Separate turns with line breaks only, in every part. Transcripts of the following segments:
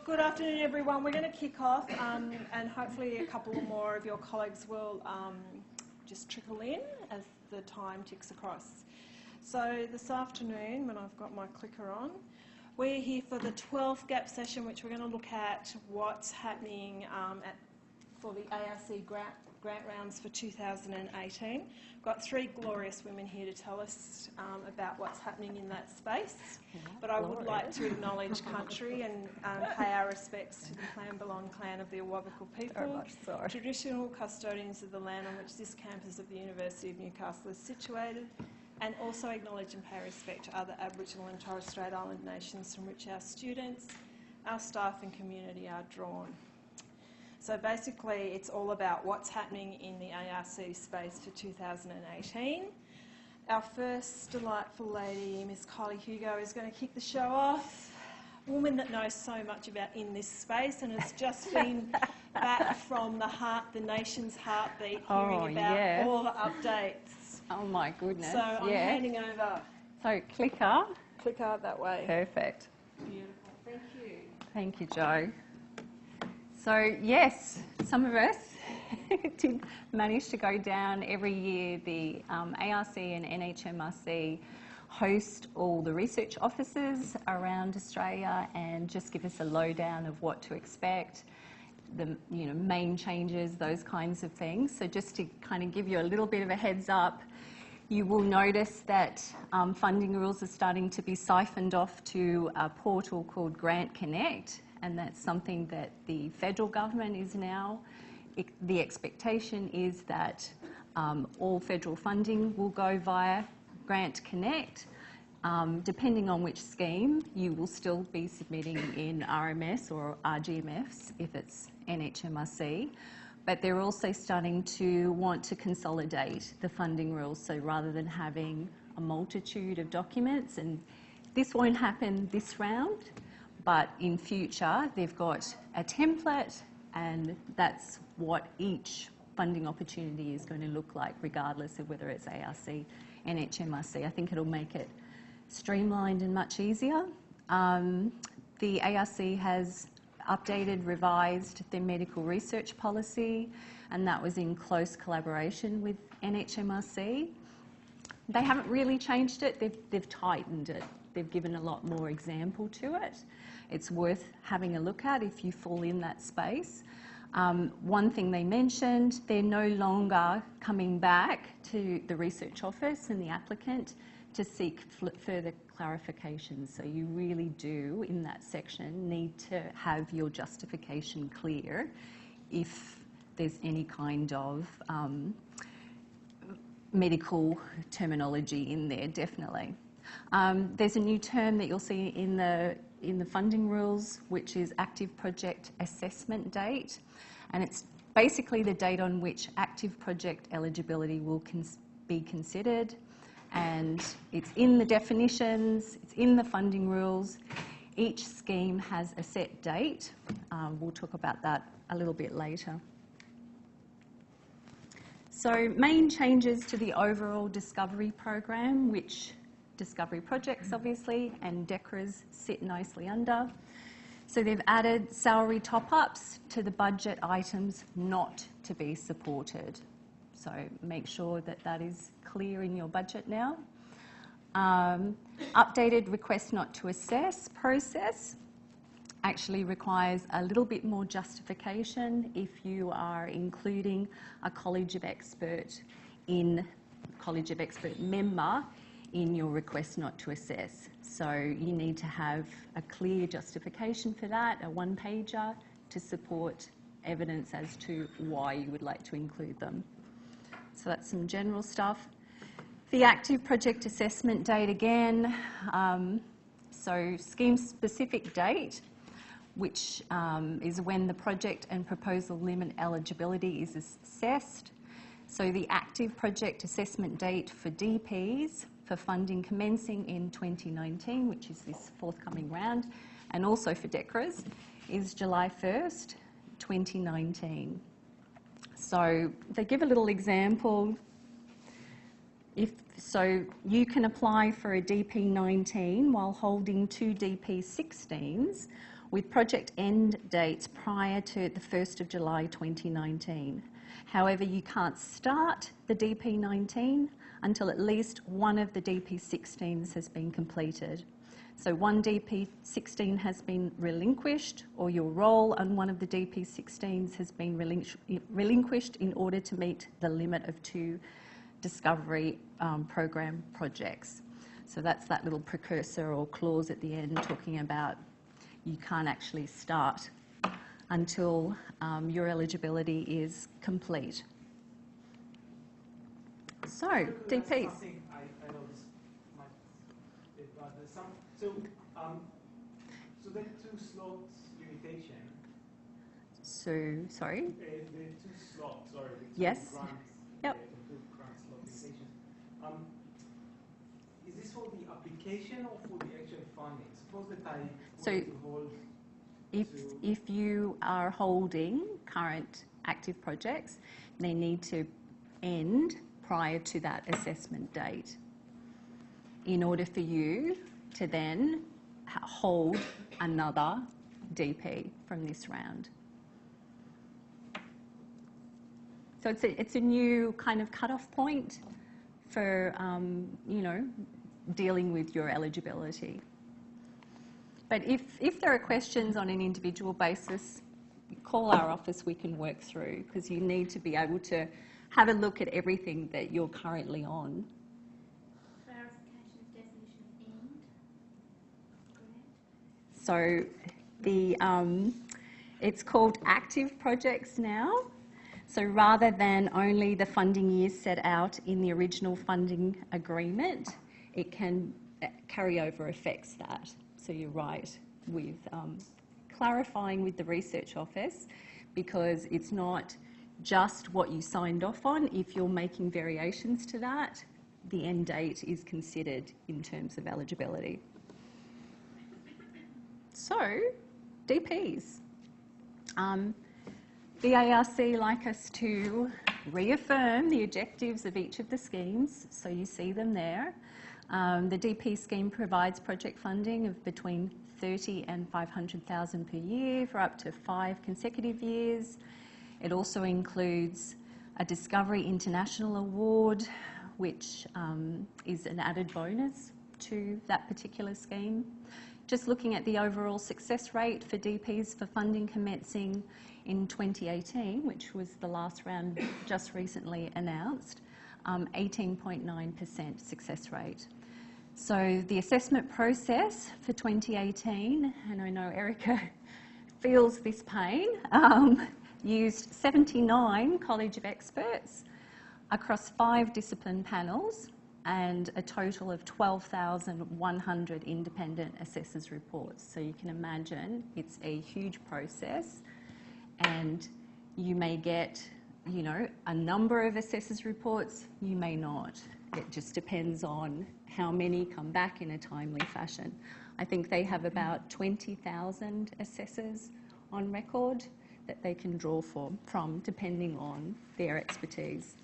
Good afternoon, everyone. We're going to kick off, and hopefully a couple or more of your colleagues will just trickle in as the time ticks across. So this afternoon, when I've got my clicker on, we're here for the 12th GAP session, which we're going to look at what's happening for the ARC grant rounds for 2018. We've got three glorious women here to tell us about what's happening in that space. But I would like to acknowledge country and pay our respects to the Clan Belong clan of the Awabakal people, traditional custodians of the land on which this campus of the University of Newcastle is situated, and also acknowledge and pay respect to other Aboriginal and Torres Strait Island nations from which our students, our staff and community are drawn. So basically it's all about what's happening in the ARC space for 2018. Our first delightful lady, Miss Kylie Hugo, is going to kick the show off. A woman that knows so much about in this space and has just been back from the nation's heartbeat, hearing about all the updates.
Oh my goodness.
So I'm handing over.
So clicker.
Clicker that way.
Perfect.
Beautiful. Thank you.
Thank you, Jo. So yes, some of us did manage to go down every year. The ARC and NHMRC host all the research offices around Australia and just give us a lowdown of what to expect, the main changes, those kinds of things. So just to kind of give you a little bit of a heads up, you will notice that funding rules are starting to be siphoned off to a portal called Grant Connect, and that's something that the federal government is now. The expectation is that all federal funding will go via Grant Connect. Depending on which scheme, you will still be submitting in RMS or RGMFs if it's NHMRC. But they're also starting to want to consolidate the funding rules. So rather than having a multitude of documents, and this won't happen this round, but in future they've got a template, and that's what each funding opportunity is going to look like, regardless of whether it's ARC, NHMRC. I think it'll make it streamlined and much easier. The ARC has updated, revised their medical research policy, and that was in close collaboration with NHMRC. They haven't really changed it, they've tightened it. They've given a lot more example to it. It's worth having a look at if you fall in that space. One thing they mentioned, they're no longer coming back to the research office and the applicant to seek further clarifications. So you really do, in that section, need to have your justification clear if there's any kind of medical terminology in there, definitely. There's a new term that you'll see in the funding rules, which is active project assessment date, and it's basically the date on which active project eligibility will be considered, and it's in the definitions, it's in the funding rules. Each scheme has a set date. We'll talk about that a little bit later. So main changes to the overall discovery program, which discovery projects obviously and Dec Res sit nicely under. So they've added salary top-ups to the budget items not to be supported. So make sure that that is clear in your budget now. Updated request not to assess process actually requires a little bit more justification if you are including a College of Expert member in your request not to assess. So you need to have a clear justification for that, a one-pager, to support evidence as to why you would like to include them. So that's some general stuff. The active project assessment date again, so scheme-specific date, which is when the project and proposal limit eligibility is assessed. So the active project assessment date for DPs for funding commencing in 2019, which is this forthcoming round, and also for Dec Res, is July 1st, 2019. So they give a little example. So you can apply for a DP19 while holding two DP16s with project end dates prior to the 1st of July 2019. However, you can't start the DP19 until at least one of the DP16s has been completed. So one DP16 has been relinquished, or your role on one of the DP16s has been relinquished in order to meet the limit of 2 discovery program projects. So that's that little precursor or clause at the end talking about you can't actually start until your eligibility is complete. So, DPs.
I know this might be rather some. So the 2 slots limitation.
So, sorry?
The 2 slots, sorry.
Yes.
Grants,
yep.
The 2 grant slot limitations. Is this for the application or for the actual funding? Suppose that I want to hold.
If you are holding current active projects, they need to end prior to that assessment date in order for you to then hold another DP from this round. So it's a new kind of cut-off point for, you know, dealing with your eligibility. But if there are questions on an individual basis, call our office, we can work through, because you need to be able to have a look at everything that you're currently on.
Clarification of definition of end.
So it's called active projects now. So rather than only the funding years set out in the original funding agreement, it can carryover affects that. So you're right with clarifying with the research office, because it's not just what you signed off on. If you're making variations to that, the end date is considered in terms of eligibility. So, DPs. The ARC like us to reaffirm the objectives of each of the schemes, so you see them there. The DP scheme provides project funding of between 30 and 500,000 per year for up to 5 consecutive years. It also includes a Discovery International Award, which is an added bonus to that particular scheme. Just looking at the overall success rate for DPs for funding commencing in 2018, which was the last round just recently announced, 18.9% success rate. So the assessment process for 2018, and I know Erica feels this pain, used 79 College of Experts across 5 discipline panels and a total of 12,100 independent assessors reports. So you can imagine it's a huge process, and you may get, you know, a number of assessors reports, you may not. It just depends on how many come back in a timely fashion. I think they have about 20,000 assessors on record that they can draw from, depending on their expertise.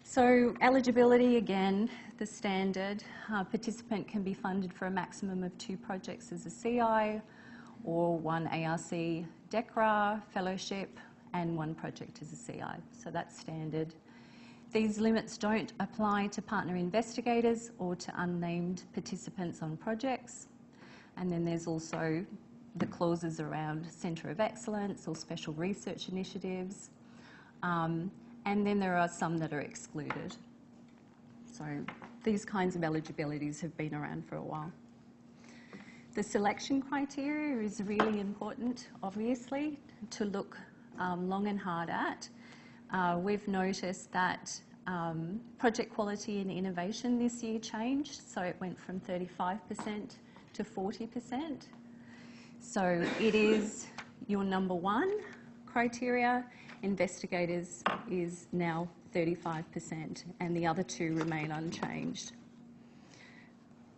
So eligibility, again, the standard. Participant can be funded for a maximum of 2 projects as a CI, or 1 ARC Dec Res fellowship and 1 project as a CI. So that's standard. These limits don't apply to partner investigators or to unnamed participants on projects. And then there's also the clauses around Centre of Excellence or special research initiatives. And then there are some that are excluded. So these kinds of eligibilities have been around for a while. The selection criteria is really important, obviously, to look long and hard at. We've noticed that project quality and innovation this year changed, so it went from 35% to 40%. So it is your number 1 criteria. Investigators is now 35%, and the other 2 remain unchanged.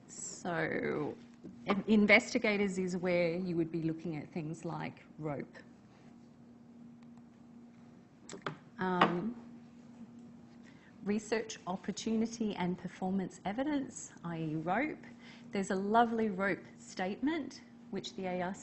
So investigators is where you would be looking at things like rope. Research opportunity and performance evidence, i.e. rope. There's a lovely rope statement which the ARC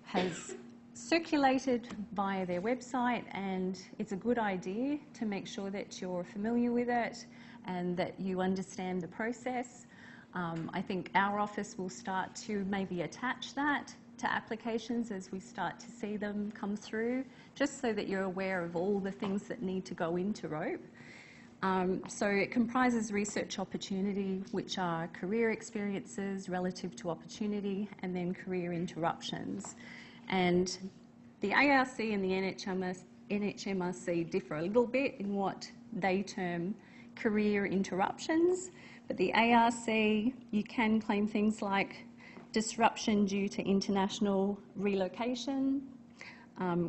has circulated via their website, and it's a good idea to make sure that you're familiar with it and that you understand the process. I think our office will start to maybe attach that to applications as we start to see them come through, just so that you're aware of all the things that need to go into ROPE. So it comprises research opportunity, which are career experiences relative to opportunity, and then career interruptions. And the ARC and the NHMRC differ a little bit in what they term career interruptions. But the ARC, you can claim things like disruption due to international relocation,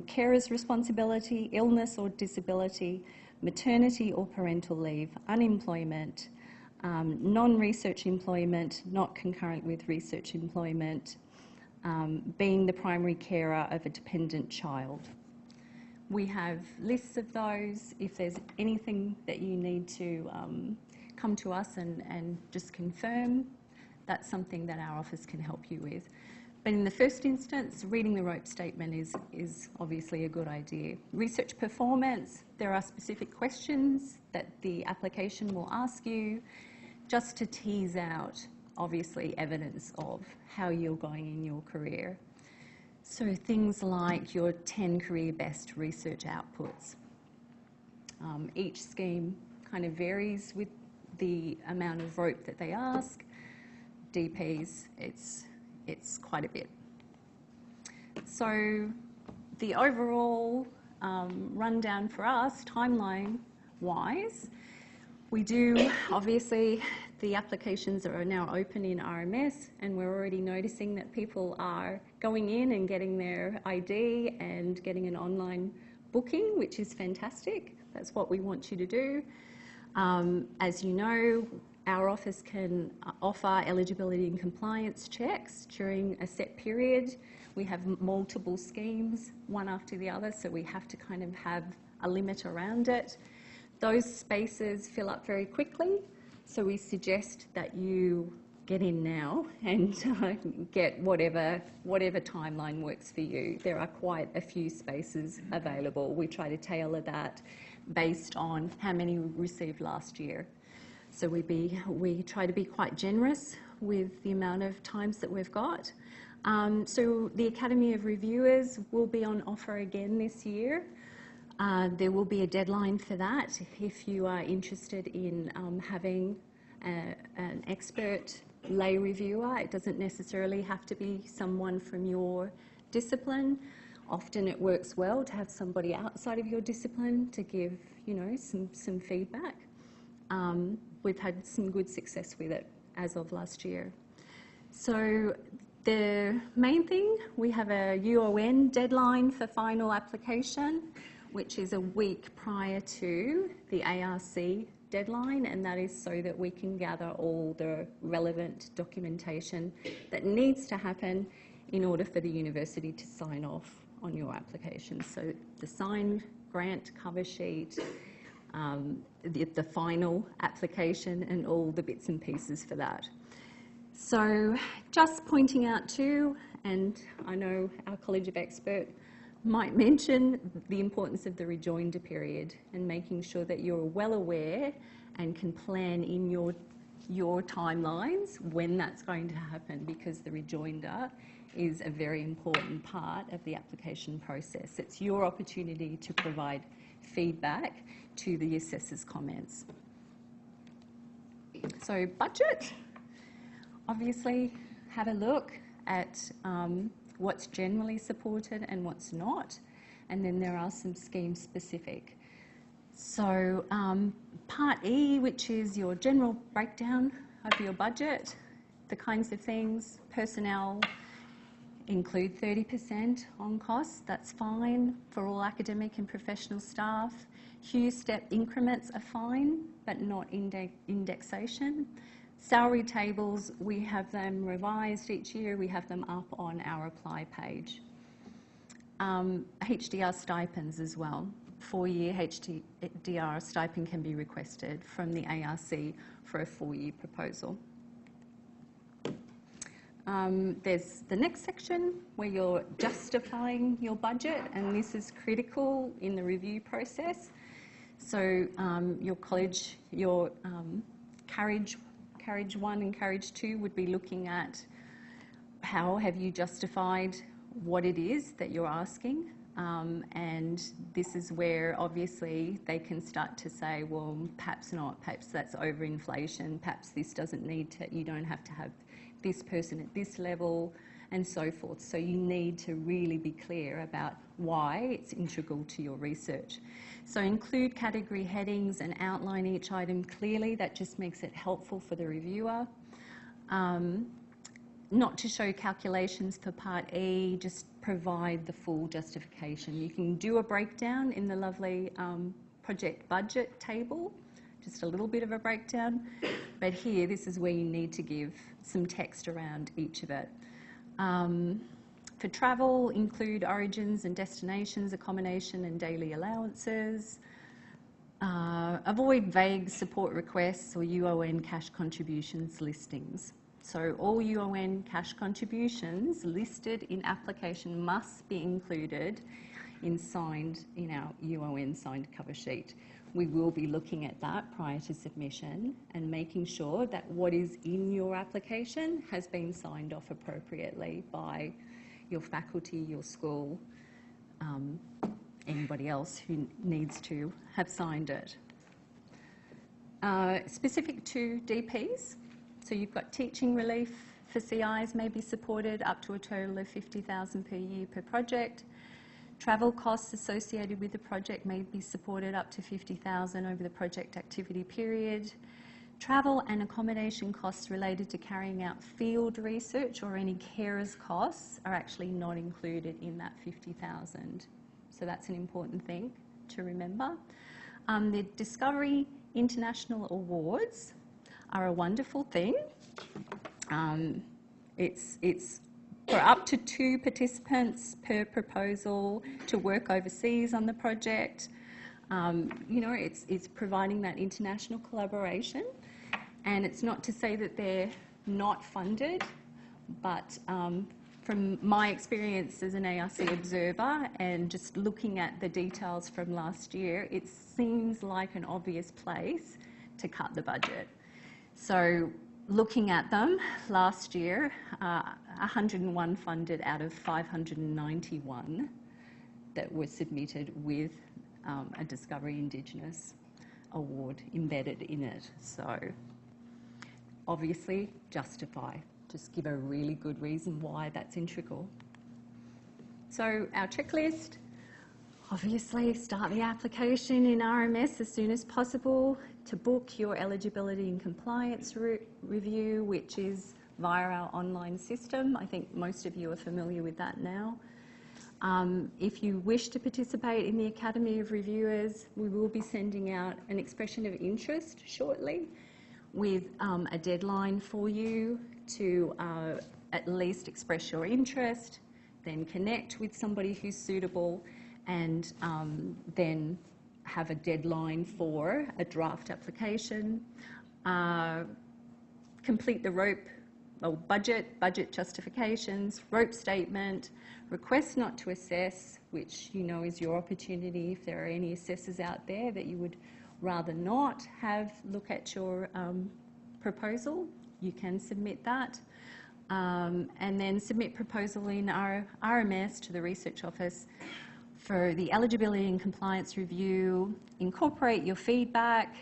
carer's responsibility, illness or disability, maternity or parental leave, unemployment, non-research employment, not concurrent with research employment, being the primary carer of a dependent child. We have lists of those. If there's anything that you need to come to us and just confirm, that's something that our office can help you with. But in the first instance, reading the ROPE statement is obviously a good idea. Research performance, there are specific questions that the application will ask you just to tease out, obviously, evidence of how you're going in your career. So things like your 10 career best research outputs. Each scheme kind of varies with the amount of ROPE that they ask. DPs, it's quite a bit. So the overall rundown for us, timeline-wise, we do, obviously, the applications are now open in RMS, and we're already noticing that people are going in and getting their ID and getting an online booking, which is fantastic. That's what we want you to do. As you know, our office can offer eligibility and compliance checks during a set period. We have multiple schemes, one after the other, so we have to kind of have a limit around it. Those spaces fill up very quickly, so we suggest that you get in now and get whatever timeline works for you. There are quite a few spaces available. We try to tailor that based on how many we received last year. So we try to be quite generous with the amount of times that we've got. So the Academy of Reviewers will be on offer again this year. There will be a deadline for that if you are interested in having an expert lay reviewer. It doesn't necessarily have to be someone from your discipline. Often it works well to have somebody outside of your discipline to give, you know, some feedback. We've had some good success with it as of last year. So the main thing, we have a UON deadline for final application, which is a week prior to the ARC deadline, and that is so that we can gather all the relevant documentation that needs to happen in order for the university to sign off on your application. So the signed grant cover sheet, the final application, and all the bits and pieces for that. So just pointing out too, and I know our College of Expert might mention the importance of the rejoinder period and making sure that you're well aware and can plan in your timelines when that's going to happen, because the rejoinder is a very important part of the application process. It's your opportunity to provide feedback to the assessor's comments. So budget, obviously have a look at what's generally supported and what's not, and then there are some scheme specific. So part E, which is your general breakdown of your budget, the kinds of things, personnel include 30% on costs, that's fine for all academic and professional staff. Hugh step increments are fine, but not indexation. Salary tables, we have them revised each year. We have them up on our apply page. HDR stipends as well. 4-year HDR stipend can be requested from the ARC for a 4-year proposal. there's the next section where you're justifying your budget, and this is critical in the review process. So your college, your Carriage 1 and Carriage 2 would be looking at how have you justified what it is that you're asking. And this is where obviously they can start to say, well, perhaps not, perhaps that's overinflation, perhaps this doesn't need to, you don't have to have this person at this level, and so forth. So you need to really be clear about why it's integral to your research. So include category headings and outline each item clearly. That just makes it helpful for the reviewer. Not to show calculations for Part E, just provide the full justification. You can do a breakdown in the lovely project budget table, just a little bit of a breakdown. But here, this is where you need to give some text around each of it. For travel, include origins and destinations, accommodation and daily allowances. Avoid vague support requests or UON cash contributions listings. So all UON cash contributions listed in application must be included in our UON signed cover sheet. We will be looking at that prior to submission and making sure that what is in your application has been signed off appropriately by your faculty, your school, anybody else who needs to have signed it. Specific to DPs, so you've got teaching relief for CIs may be supported up to a total of $50,000 per year per project. Travel costs associated with the project may be supported up to $50,000 over the project activity period. Travel and accommodation costs related to carrying out field research or any carers costs are actually not included in that $50,000. So that's an important thing to remember. The Discovery International Awards are a wonderful thing. It's for up to 2 participants per proposal to work overseas on the project. It's providing that international collaboration, and it's not to say that they're not funded, but from my experience as an ARC observer and just looking at the details from last year, it seems like an obvious place to cut the budget. So looking at them last year, 101 funded out of 591 that were submitted with a Discovery Indigenous award embedded in it. So obviously justify, just give a really good reason why that's integral. So our checklist, obviously start the application in RMS as soon as possible to book your eligibility and compliance review, which is via our online system. I think most of you are familiar with that now. If you wish to participate in the Academy of Reviewers, we will be sending out an expression of interest shortly with a deadline for you to at least express your interest, then connect with somebody who's suitable, and then have a deadline for a draft application. Complete the budget justifications, rope statement, request not to assess, which is your opportunity. If there are any assessors out there that you would rather not have look at your proposal, you can submit that. And then submit proposal in our RMS to the research office for the eligibility and compliance review, incorporate your feedback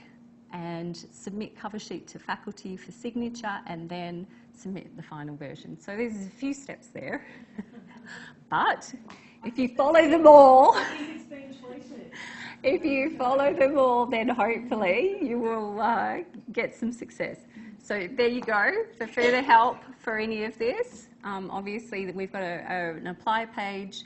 and submit cover sheet to faculty for signature, and then submit the final version. So there's a few steps there, but if you follow them all, then hopefully you will get some success. So there you go. For further help for any of this, obviously we've got an apply page.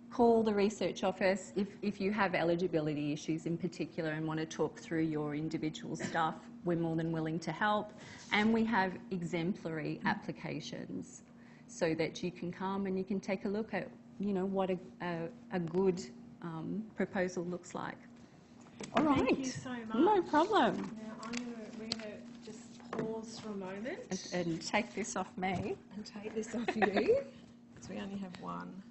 Call the research office if you have eligibility issues in particular and want to talk through your individual stuff. We're more than willing to help. And we have exemplary applications so that you can come and you can take a look at what a good proposal looks like. All right.
Thank you so much.
No problem.
Now we're going to just pause pause for a moment
And take this off me.
and take this off you, because we only have one.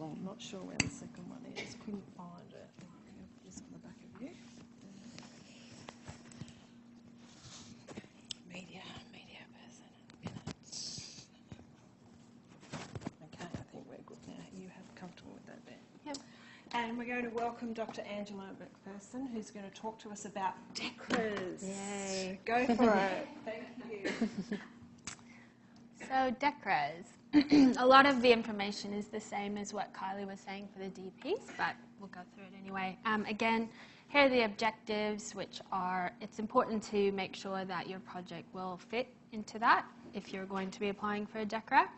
I'm not sure where the second one is. Couldn't find it. I'm going to put this on the back of you. Media person and minutes. Okay, I think we're good now. You have comfortable with that bit?
Yep.
And we're going to welcome Dr. Angela McPherson, who's going to talk to us about Dec Res.
Yay.
Go for it. Thank you.
So Dec Res, a lot of the information is the same as what Kylie was saying for the DPs, but we'll go through it anyway. Again, here are the objectives, which are, it's important to make sure that your project will fit into that if you're going to be applying for a Dec Res.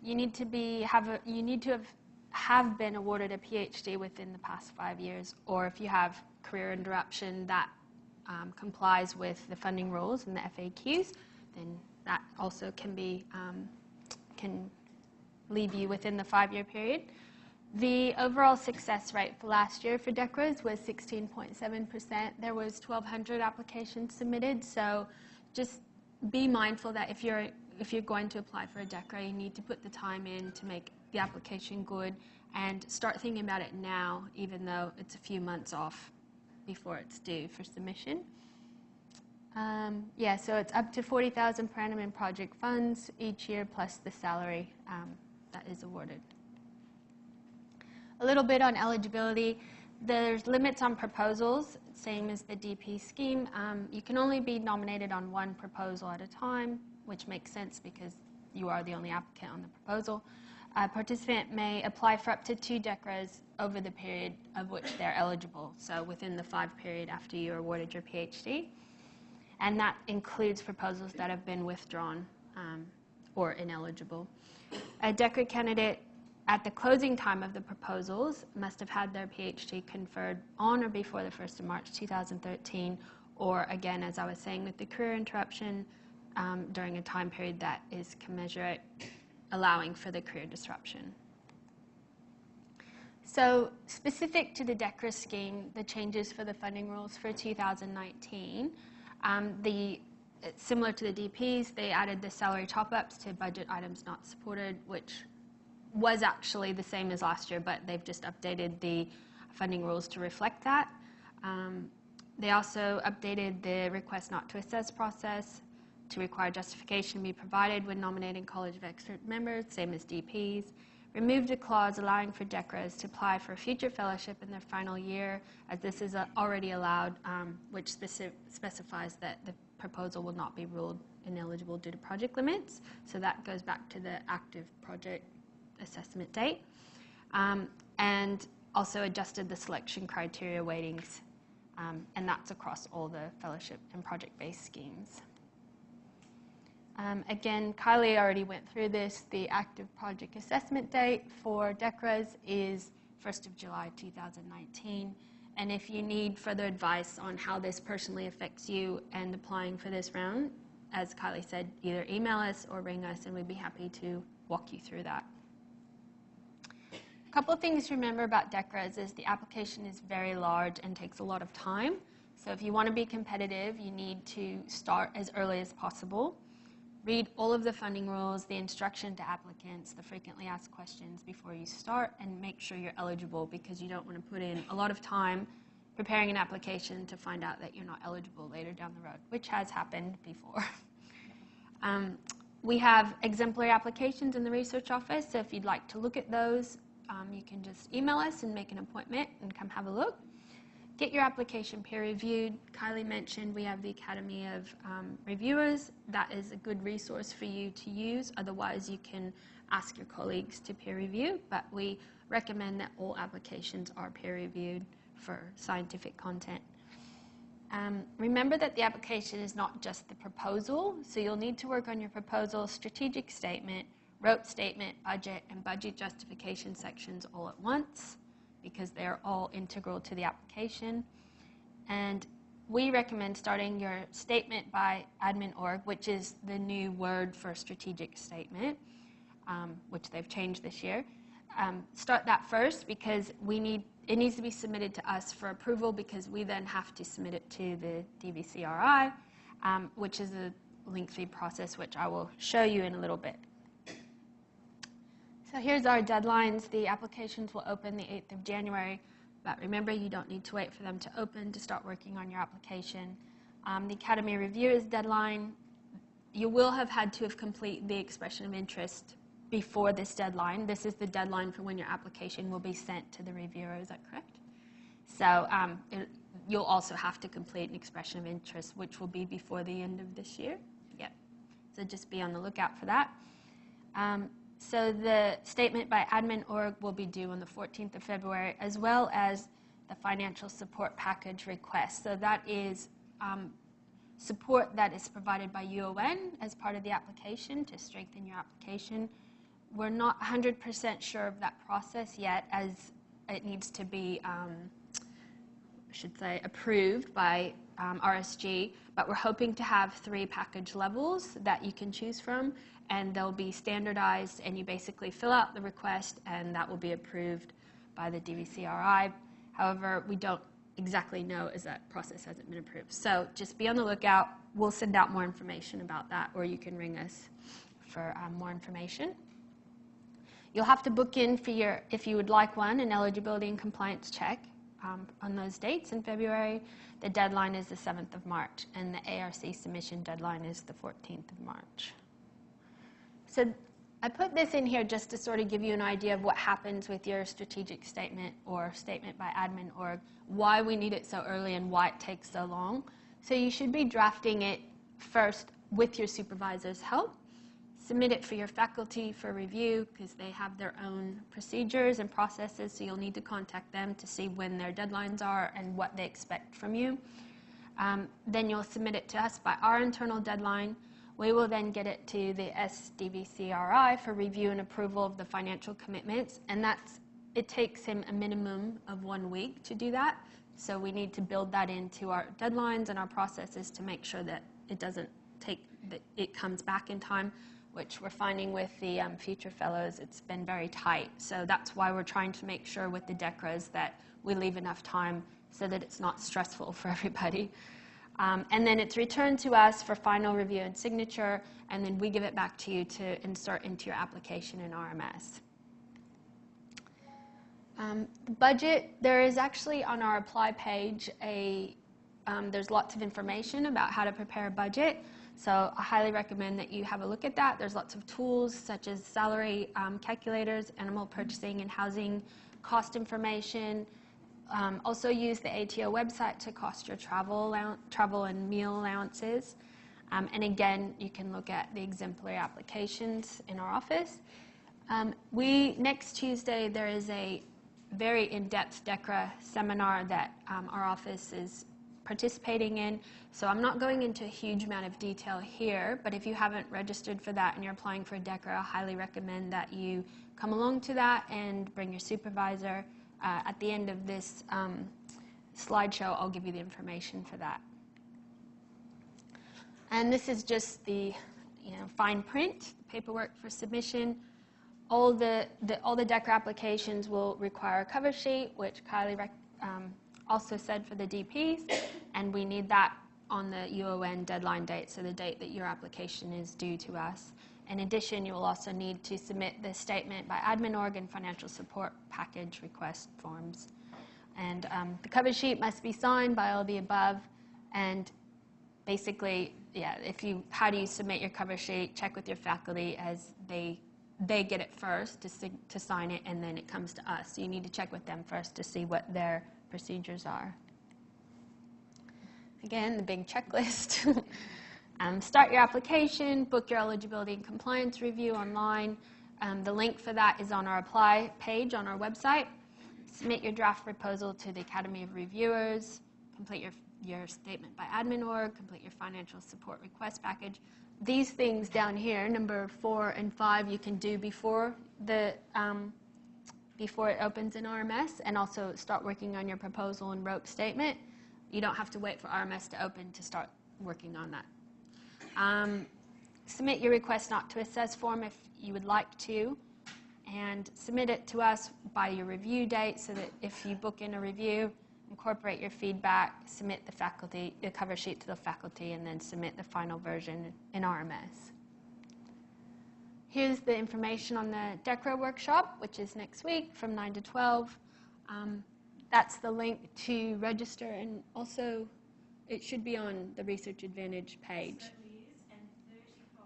You need to have been awarded a PhD within the past 5 years, or if you have career interruption that complies with the funding rules and the FAQs, then that also can leave you within the 5-year period. The overall success rate for last year for Dec Res was 16.7%. There was 1,200 applications submitted, so just be mindful that if you're going to apply for a Dec Res, you need to put the time in to make the application good and start thinking about it now, even though it's a few months off before it's due for submission. So it's up to $40,000 per annum in project funds each year, plus the salary that is awarded. A little bit on eligibility. There's limits on proposals, same as the DP scheme. You can only be nominated on one proposal at a time, which makes sense because you are the only applicant on the proposal. A participant may apply for up to 2 Dec Res over the period of which they're eligible, so within the 5 period after you're awarded your PhD. And that includes proposals that have been withdrawn or ineligible. A Dec Res candidate at the closing time of the proposals must have had their PhD conferred on or before the 1st of March 2013, or again, as I was saying, with the career interruption during a time period that is commensurate, allowing for the career disruption. So specific to the Dec Res scheme, the changes for the funding rules for 2019, similar to the DPs, they added the salary top-ups to budget items not supported, which was actually the same as last year, but they've just updated the funding rules to reflect that. They also updated the request not to assess process to require justification be provided when nominating College of Expert members, same as DPs. Removed a clause allowing for Dec Res to apply for a future fellowship in their final year, as this is already allowed, which specifies that the proposal will not be ruled ineligible due to project limits. So that goes back to the active project assessment date. And also adjusted the selection criteria weightings, and that's across all the fellowship and project-based schemes. Again, Kylie already went through this. The active project assessment date for Dec Res is 1st of July 2019. And if you need further advice on how this personally affects you and applying for this round, as Kylie said, either email us or ring us, and we'd be happy to walk you through that. A couple of things to remember about Dec Res is the application is very large and takes a lot of time. So if you want to be competitive, you need to start as early as possible. Read all of the funding rules, the instruction to applicants, the frequently asked questions before you start, and make sure you're eligible, because you don't want to put in a lot of time preparing an application to find out that you're not eligible later down the road, which has happened before. We have exemplary applications in the research office, so if you'd like to look at those, you can just email us and make an appointment and come have a look. Get your application peer reviewed. Kylie mentioned we have the Academy of Reviewers. That is a good resource for you to use. Otherwise, you can ask your colleagues to peer review, but we recommend that all applications are peer reviewed for scientific content. Remember that the application is not just the proposal, so you'll need to work on your proposal, strategic statement, rote statement, budget, and budget justification sections all at once, because they're all integral to the application. And we recommend starting your statement by admin org, which is the new word for strategic statement, which they've changed this year. Start that first, because it needs to be submitted to us for approval, because we then have to submit it to the DVCRI, which is a lengthy process, which I will show you in a little bit. So here's our deadlines. The applications will open the 8th of January, but remember, you don't need to wait for them to open to start working on your application. The Academy Reviewers deadline, you will have had to have completed the expression of interest before this deadline. This is the deadline for when your application will be sent to the reviewer, is that correct? So you'll also have to complete an expression of interest, which will be before the end of this year. Yep. So just be on the lookout for that. So the statement by admin org will be due on the 14th of February, as well as the financial support package request. So that is support that is provided by UON as part of the application to strengthen your application. We're not 100% sure of that process yet, as it needs to be, I should say, approved by RSG, but we're hoping to have 3 package levels that you can choose from, and they'll be standardized, and you basically fill out the request, and that will be approved by the DVCRI. However, we don't exactly know, as that process hasn't been approved. So just be on the lookout. We'll send out more information about that, or you can ring us for more information. You'll have to book in for your, if you would like one, an eligibility and compliance check on those dates in February. The deadline is the 7th of March, and the ARC submission deadline is the 14th of March. So I put this in here just to sort of give you an idea of what happens with your strategic statement or statement by admin org, why we need it so early and why it takes so long. So you should be drafting it first with your supervisor's help. Submit it for your faculty for review, because they have their own procedures and processes, so you'll need to contact them to see when their deadlines are and what they expect from you. Then you'll submit it to us by our internal deadline. We will then get it to the SDVCRI for review and approval of the financial commitments, and it takes him a minimum of 1 week to do that. So we need to build that into our deadlines and our processes to make sure that it comes back in time, which we're finding with the future fellows, it's been very tight. So that's why we're trying to make sure with the Dec Res that we leave enough time so that it's not stressful for everybody. And then it's returned to us for final review and signature, and then we give it back to you to insert into your application in RMS. The budget, there is actually on our apply page there's lots of information about how to prepare a budget. So I highly recommend that you have a look at that. There's lots of tools such as salary calculators, animal purchasing and housing, cost information. Also use the ATO website to cost your travel and meal allowances. And again, you can look at the exemplary applications in our office. Next Tuesday, there is a very in-depth Dec Res seminar that our office is participating in. So I'm not going into a huge amount of detail here, but if you haven't registered for that and you're applying for a Dec Res, I highly recommend that you come along to that and bring your supervisor. At the end of this slideshow, I'll give you the information for that. And this is just the fine print, paperwork for submission. All the Dec Res applications will require a cover sheet, which Kylie also said for the DPs, and we need that on the UON deadline date, so the date that your application is due to us. In addition, you will also need to submit the statement by admin org and financial support package request forms. And the cover sheet must be signed by all the above. And basically, how do you submit your cover sheet? Check with your faculty, as they get it first to sign it, and then it comes to us. So you need to check with them first to see what their procedures are. Again, the big checklist. Start your application, book your eligibility and compliance review online. The link for that is on our apply page on our website. Submit your draft proposal to the Academy of Reviewers. Complete your statement by admin org. Complete your financial support request package. These things down here, number 4 and 5, you can do before it opens in RMS, and also start working on your proposal and rope statement. You don't have to wait for RMS to open to start working on that. Submit your request not to assess form if you would like to, and submit it to us by your review date, so that if you book in a review and incorporate your feedback, submit the cover sheet to the faculty, and then submit the final version in RMS. Here's the information on the Dec Res workshop, which is next week from 9 to 12. That's the link to register, and also it should be on the Research Advantage page.
Certainly is, and 35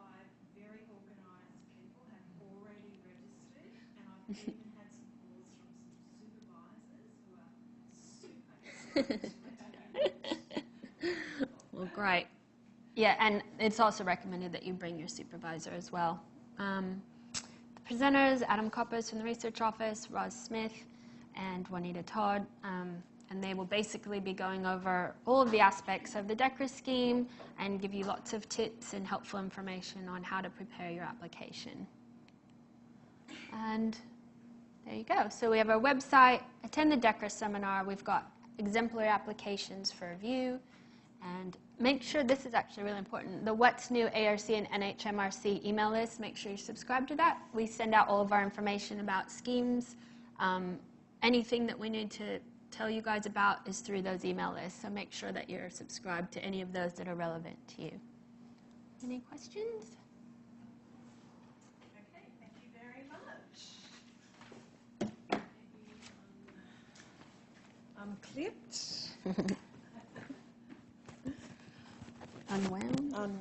very organised people have already registered, and I've even had some calls from some supervisors who are super excited.
Well, great. Yeah, and it's also recommended that you bring your supervisor as well. The presenters, Adam Coppers from the Research Office, Roz Smith, and Juanita Todd, and they will basically be going over all of the aspects of the Dec Res scheme and give you lots of tips and helpful information on how to prepare your application. And there you go. So we have our website, attend the Dec Res seminar. We've got exemplary applications for review, and make sure, this is actually really important, the What's New ARC and NHMRC email list, make sure you subscribe to that. We send out all of our information about schemes. Anything that we need to tell you guys about is through those email lists, so make sure that you're subscribed to any of those that are relevant to you. Any questions?
Okay, thank you very much. Unclipped.
Unwound.
Unwound.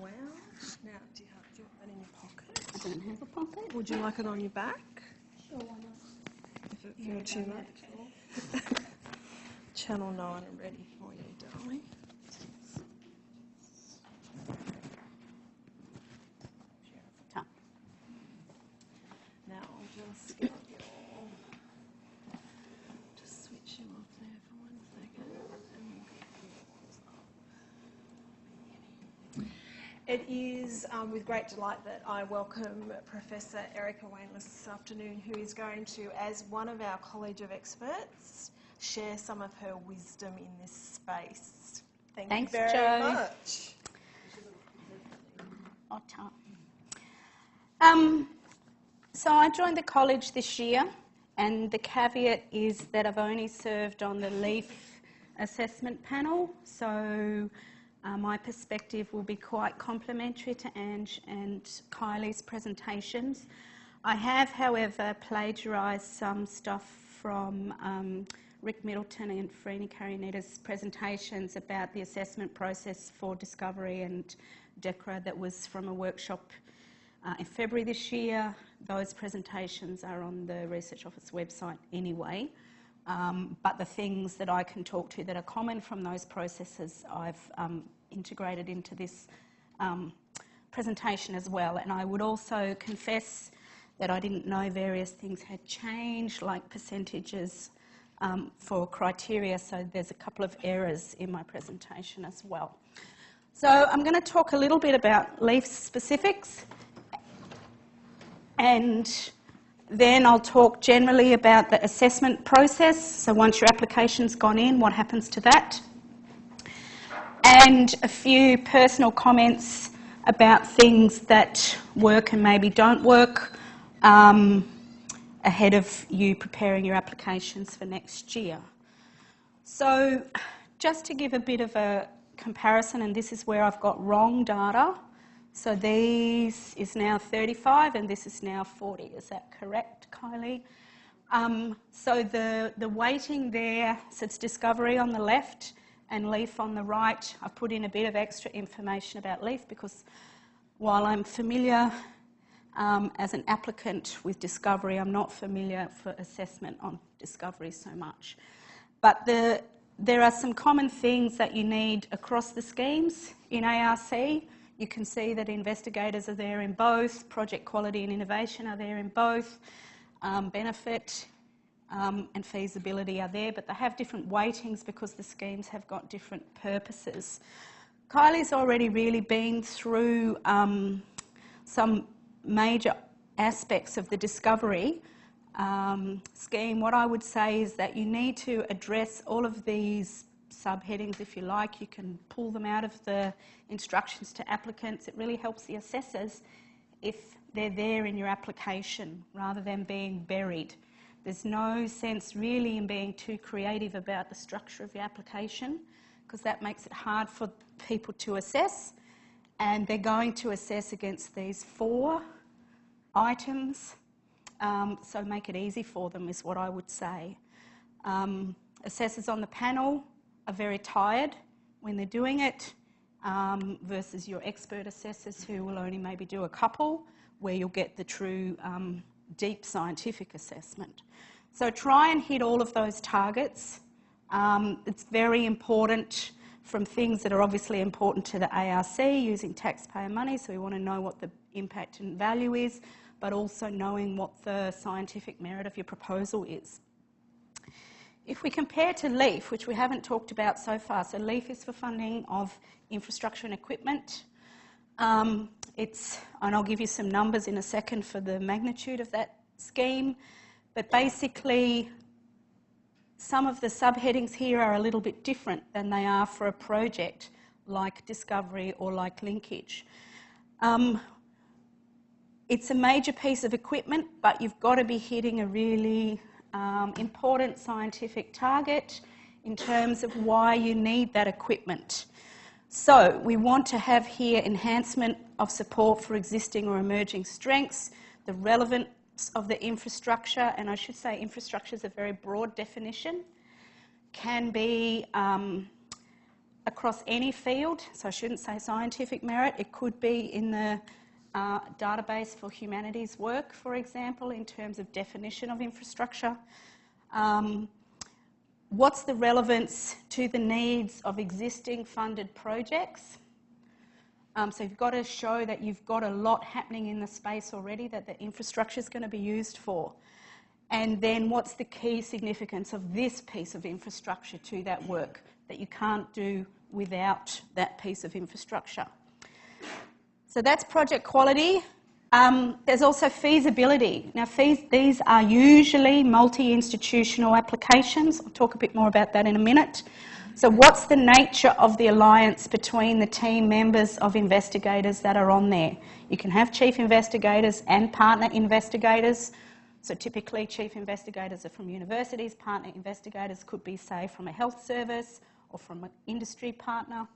Now, do you have that in your pocket?
I don't have a pocket.
Would you like it on your back?
Sure, why not?
If it feels too much. Channel 9 are ready for you, darling.
Come.
Now I'll just get just switch you off there for 1 second. And we'll get yours up. It is with great delight that I welcome Professor Erica Wanless this afternoon, who is going to, as one of our College of Experts, share some of her wisdom in this space.
Thanks,
you very
Jo.
much.
So I joined the college this year, and the caveat is that I've only served on the LEAF assessment panel, so my perspective will be quite complementary to Ange and Kylie's presentations. I have, however, plagiarised some stuff from Rick Middleton and Freeney Carioneta's presentations about the assessment process for Discovery and Dec Res that was from a workshop in February this year. Those presentations are on the Research Office website anyway. But the things that I can talk to that are common from those processes, I've integrated into this presentation as well. And I would also confess that I didn't know various things had changed, like percentages for criteria, so there's a couple of errors in my presentation as well. So I'm going to talk a little bit about LEAF specifics, and then I'll talk generally about the assessment process. So once your application's gone in, what happens to that? And a few personal comments about things that work and maybe don't work ahead of you preparing your applications for next year. So just to give a bit of a comparison, and this is where I've got wrong data. So this is now 35 and this is now 40. Is that correct, Kylie? So the weighting there, so it's Discovery on the left and LEAF on the right. I've put in a bit of extra information about LEAF because while I'm familiar as an applicant with Discovery, I'm not familiar for assessment on Discovery so much. But there are some common things that you need across the schemes in ARC. You can see that investigators are there in both, project quality and innovation are there in both, benefit and feasibility are there, but they have different weightings because the schemes have got different purposes. Kylie's already really been through some major aspects of the Discovery scheme. What I would say is that you need to address all of these subheadings if you like. You can pull them out of the instructions to applicants. It really helps the assessors if they're there in your application rather than being buried.
There's no sense really in being too creative about the structure of your application, because that makes it hard for people to assess. And they're going to assess against these 4 items, so make it easy for them is what I would say. Assessors on the panel are very tired when they're doing it, versus your expert assessors who will only maybe do a couple, where you'll get the true deep scientific assessment. So try and hit all of those targets. It's very important, from things that are obviously important to the ARC, using taxpayer money, so we want to know what the impact and value is, but also knowing what the scientific merit of your proposal is. If we compare to LEAF, which we haven't talked about so far, so LEAF is for funding of infrastructure and equipment. And I'll give you some numbers in a second for the magnitude of that scheme, but basically some of the subheadings here are a little bit different than they are for a project like discovery or like linkage. It's a major piece of equipment, but you've got to be hitting a really important scientific target in terms of why you need that equipment. So we want to have here enhancement of support for existing or emerging strengths, the relevance of the infrastructure, and I should say infrastructure is a very broad definition, can be across any field, so I shouldn't say scientific merit, it could be in the database for humanities work, for example, in terms of definition of infrastructure. What's the relevance to the needs of existing funded projects? So you've got to show that you've got a lot happening in the space already that the infrastructure is going to be used for. And then what's the key significance of this piece of infrastructure to that work that you can't do without that piece of infrastructure? So that's project quality. There's also feasibility. Now, these are usually multi-institutional applications. I'll talk a bit more about that in a minute. So what's the nature of the alliance between the team members of investigators that are on there? You can have chief investigators and partner investigators. So typically chief investigators are from universities, partner investigators could be, say, from a health service or from an industry partner.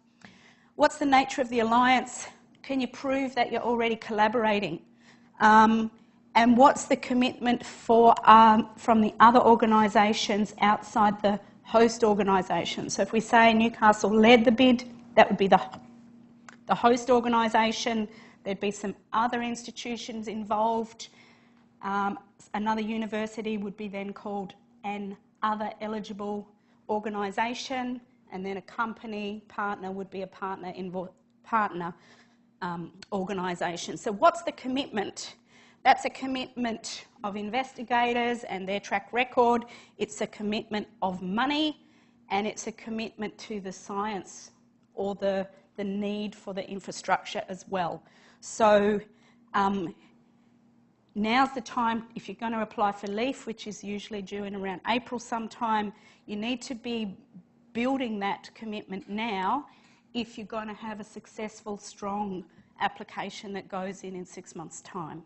What's the nature of the alliance? Can you prove that you're already collaborating? And what's the commitment from the other organisations outside the host organisation? So if we say Newcastle led the bid, that would be the host organisation. There'd be some other institutions involved. Another university would be then called an other eligible organisation, and then a company partner would be a partner organisation. So what's the commitment? That's a commitment of investigators and their track record. It's a commitment of money, and it's a commitment to the science or the need for the infrastructure as well. So now's the time, if you're going to apply for LEAF, which is usually due in around April sometime, you need to be building that commitment now if you're going to have a successful, strong application that goes in 6 months' time.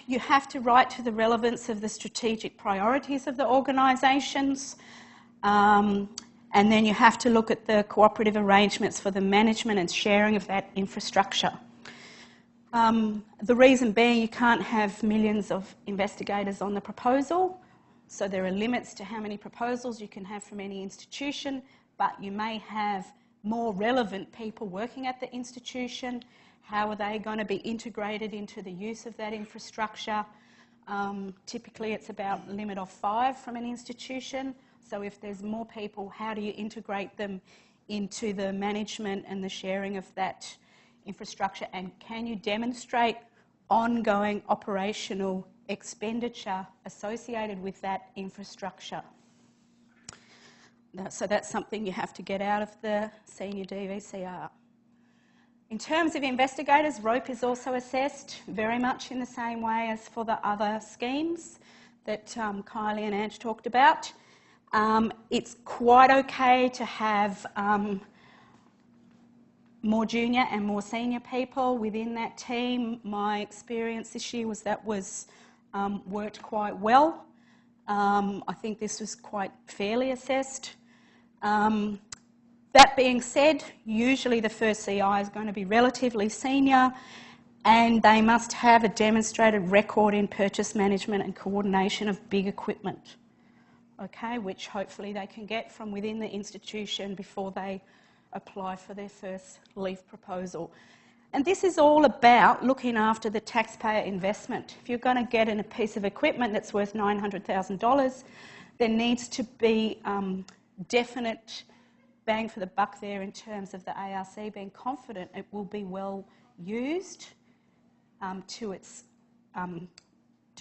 You have to write to the relevance of the strategic priorities of the organisations, and then you have to look at the cooperative arrangements for the management and sharing of that infrastructure. The reason being you can't have millions of investigators on the proposal, so there are limits to how many proposals you can have from any institution, but you may have more relevant people working at the institution. How are they going to be integrated into the use of that infrastructure? Typically it's about a limit of 5 from an institution. So if there's more people, how do you integrate them into the management and the sharing of that infrastructure? And can you demonstrate ongoing operational expenditure associated with that infrastructure? So that's something you have to get out of the senior DVCR. In terms of investigators, rope is also assessed very much in the same way as for the other schemes that Kylie and Ange talked about. It's quite okay to have more junior and more senior people within that team. My experience this year was that was worked quite well. I think this was quite fairly assessed. That being said, usually the first CI is going to be relatively senior, and they must have a demonstrated record in purchase management and coordination of big equipment, okay, which hopefully they can get from within the institution before they apply for their first LEAF proposal. And this is all about looking after the taxpayer investment. If you're going to get in a piece of equipment that's worth $900,000, there needs to be definite bang for the buck there in terms of the ARC being confident it will be well used to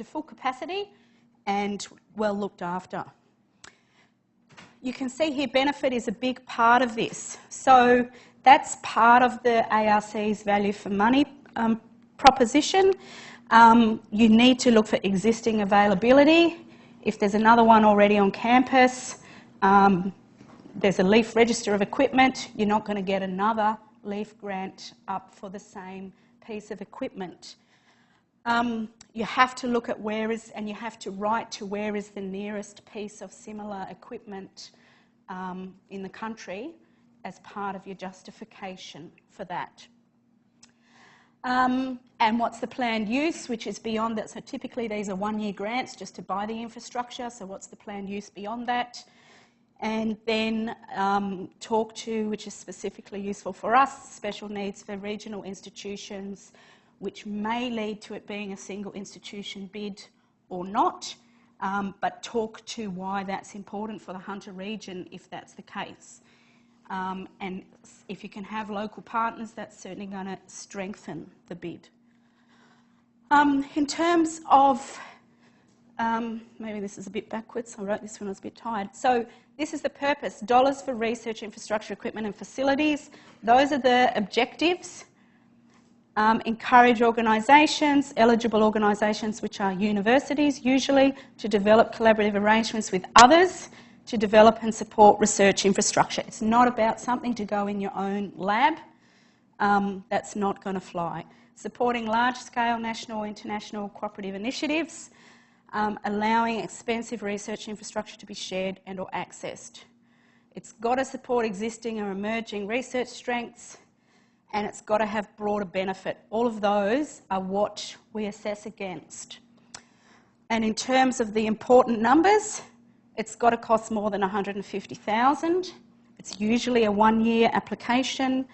full capacity and well looked after. You can see here benefit is a big part of this. So that's part of the ARC's value for money proposition. You need to look for existing availability. If there's another one already on campus, there's a LEAF register of equipment, you're not going to get another LEAF grant up for the same piece of equipment. You have to look at and you have to write to where is the nearest piece of similar equipment in the country as part of your justification for that. And what's the planned use, which is beyond that. So typically these are one-year grants just to buy the infrastructure. So what's the planned use beyond that? And then talk to, which is specifically useful for us, special needs for regional institutions, which may lead to it being a single institution bid or not, but talk to why that's important for the Hunter region if that's the case. And if you can have local partners, that's certainly going to strengthen the bid. In terms of, maybe this is a bit backwards, I wrote this when I was a bit tired. So this is the purpose, dollars for research, infrastructure, equipment and facilities. Those are the objectives. Encourage organisations, eligible organisations which are universities usually, to develop collaborative arrangements with others to develop and support research infrastructure. It's not about something to go in your own lab. That's not going to fly. Supporting large-scale national or international cooperative initiatives, allowing expensive research infrastructure to be shared and or accessed. It's got to support existing or emerging research strengths, and it's got to have broader benefit. All of those are what we assess against. And in terms of the important numbers, it's got to cost more than $150,000. It's usually a one-year application,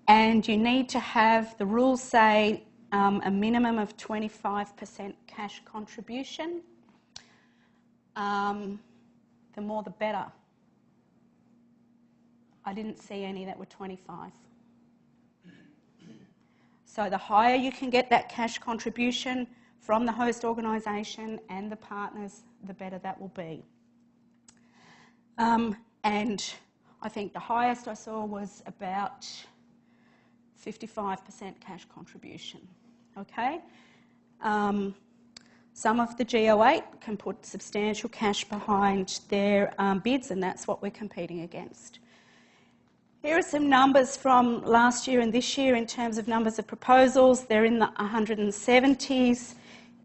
and you need to have, the rules say, a minimum of 25% cash contribution. The more the better. I didn't see any that were 25. So the higher you can get that cash contribution from the host organisation and the partners, the better that will be. And I think the highest I saw was about 55% cash contribution. Okay? Some of the GO8 can put substantial cash behind their bids, and that's what we're competing against. Here are some numbers from last year and this year in terms of numbers of proposals. They're in the 170s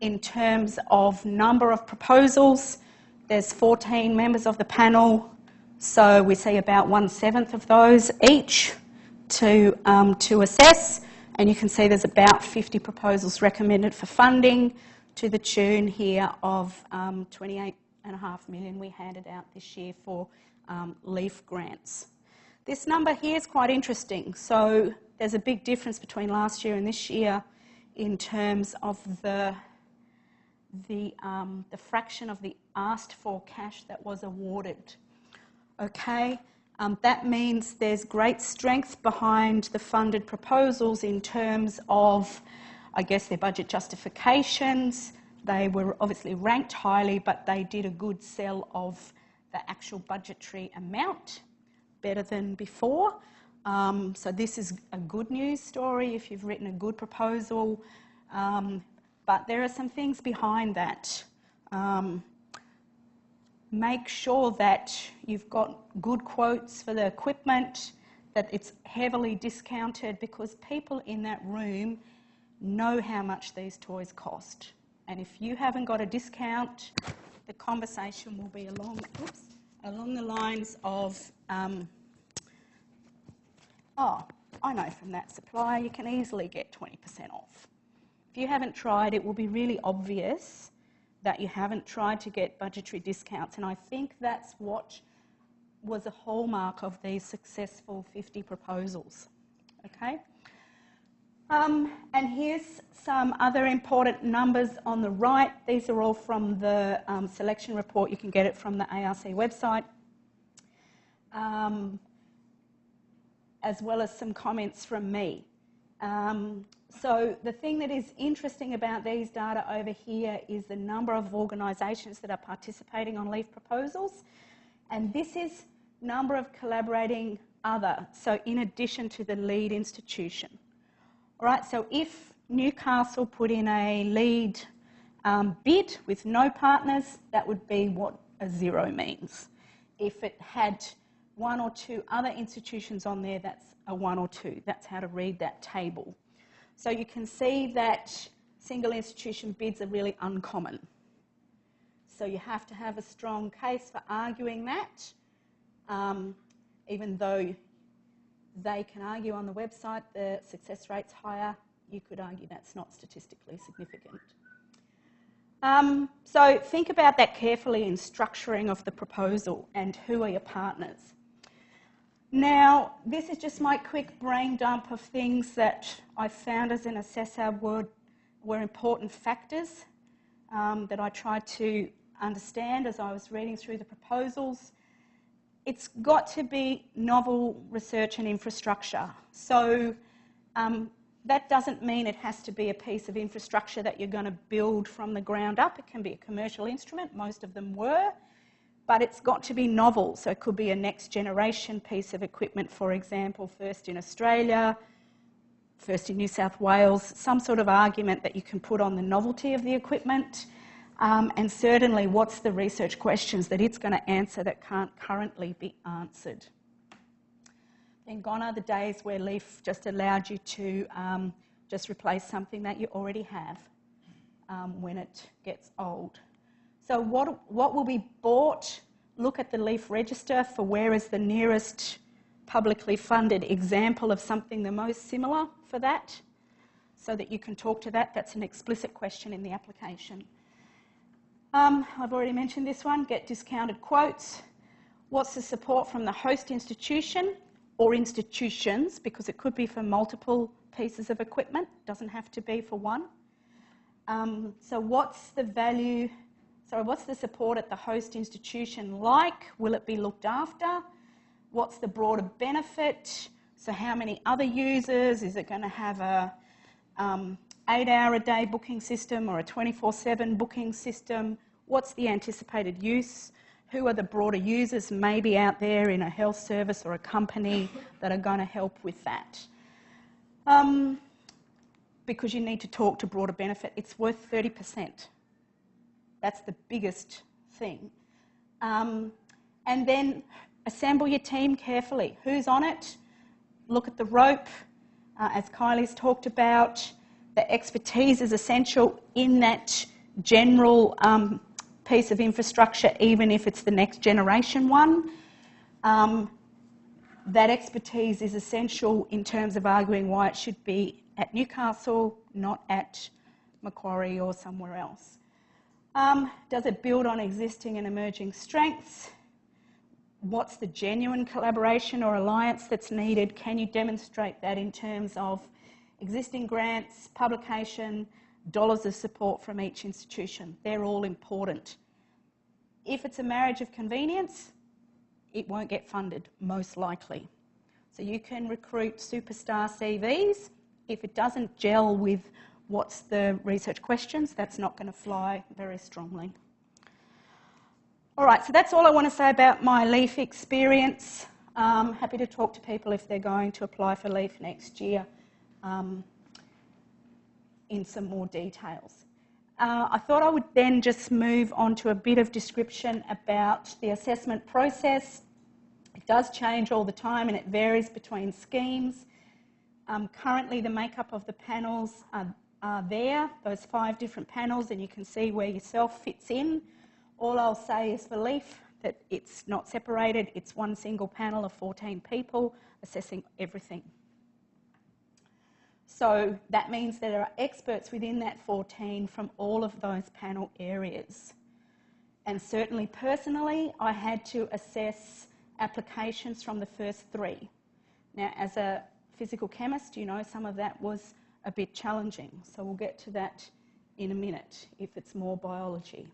in terms of number of proposals. There's 14 members of the panel, so we see about 1/7 of those each to assess. And you can see there's about 50 proposals recommended for funding to the tune here of $28.5 million we handed out this year for LEAF grants. This number here is quite interesting. So there's a big difference between last year and this year in terms of the fraction of the asked for cash that was awarded. Okay, that means there's great strength behind the funded proposals in terms of, I guess, their budget justifications. They were obviously ranked highly, but they did a good sell of the actual budgetary amount, better than before. So this is a good news story if you've written a good proposal. But there are some things behind that. Make sure that you've got good quotes for the equipment, that it's heavily discounted, because people in that room know how much these toys cost. And if you haven't got a discount, the conversation will be along the lines of, oh, I know from that supplier you can easily get 20% off. If you haven't tried, it will be really obvious that you haven't tried to get budgetary discounts. And I think that's what was a hallmark of these successful 50 proposals. Okay? And here's some other important numbers on the right. These are all from the selection report. You can get it from the ARC website. As well as some comments from me. So the thing that is interesting about these data over here is the number of organisations that are participating on leave proposals. And this is number of collaborating other, so in addition to the lead institution. All right, so if Newcastle put in a lead bid with no partners, that would be what a 0 means. If it had 1 or 2 other institutions on there, that's a 1 or 2. That's how to read that table. So you can see that single institution bids are really uncommon. So you have to have a strong case for arguing that, even though they can argue on the website the success rate's higher, you could argue that's not statistically significant. So think about that carefully in structuring of the proposal and who are your partners. Now, this is just my quick brain dump of things that I found as an assessor were important factors that I tried to understand as I was reading through the proposals. It's got to be novel research and infrastructure. So that doesn't mean it has to be a piece of infrastructure that you're going to build from the ground up. It can be a commercial instrument. Most of them were. But it's got to be novel. So it could be a next generation piece of equipment, for example, first in Australia, first in New South Wales, some sort of argument that you can put on the novelty of the equipment. And certainly what's the research questions that it's going to answer that can't currently be answered. Then gone are the days where LEAF just allowed you to just replace something that you already have when it gets old. So what will be bought? Look at the LEAF register for where is the nearest publicly funded example of something the most similar for that, so that you can talk to that. That's an explicit question in the application. I've already mentioned this one, get discounted quotes. What's the support from the host institution or institutions, because it could be for multiple pieces of equipment, doesn't have to be for one. So what's the value, what's the support at the host institution like? Will it be looked after? What's the broader benefit? So how many other users? Is it going to have a 8-hour-a-day booking system or a 24/7 booking system? What's the anticipated use? Who are the broader users maybe out there in a health service or a company that are going to help with that? Because you need to talk to broader benefit. It's worth 30%. That's the biggest thing. And then assemble your team carefully. Who's on it? Look at the rope. As Kylie's talked about, the expertise is essential in that general piece of infrastructure, even if it's the next generation one. That expertise is essential in terms of arguing why it should be at Newcastle, not at Macquarie or somewhere else. Does it build on existing and emerging strengths? What's the genuine collaboration or alliance that's needed? Can you demonstrate that in terms of existing grants, publication, dollars of support from each institution? They're all important. If it's a marriage of convenience, it won't get funded, most likely. So you can recruit superstar CVs. If it doesn't gel with what's the research questions, that's not going to fly very strongly. All right, so that's all I want to say about my LEAF experience. Happy to talk to people if they're going to apply for LEAF next year in some more details. I thought I would then just move on to a bit of description about the assessment process. It does change all the time and it varies between schemes. Currently the makeup of the panels are are there, those 5 different panels, and you can see where yourself fits in. All I'll say is for LEAF that it's not separated, it's one single panel of 14 people assessing everything. So that means that there are experts within that 14 from all of those panel areas. And certainly personally, I had to assess applications from the first 3. Now, as a physical chemist, you know, some of that was a bit challenging. So we'll get to that in a minute if it's more biology.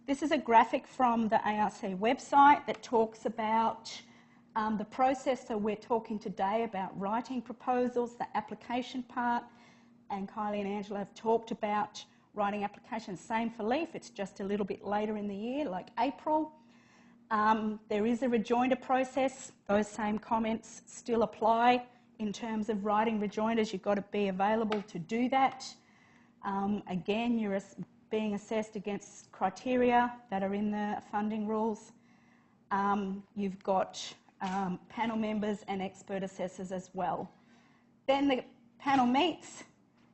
This is a graphic from the ARC website that talks about the process. So we're talking today about writing proposals, the application part, and Kylie and Angela have talked about writing applications. Same for LEAF, it's just a little bit later in the year, like April. There is a rejoinder process. Those same comments still apply in terms of writing rejoinders. You've got to be available to do that. Again, you're being assessed against criteria that are in the funding rules. You've got panel members and expert assessors as well. Then the panel meets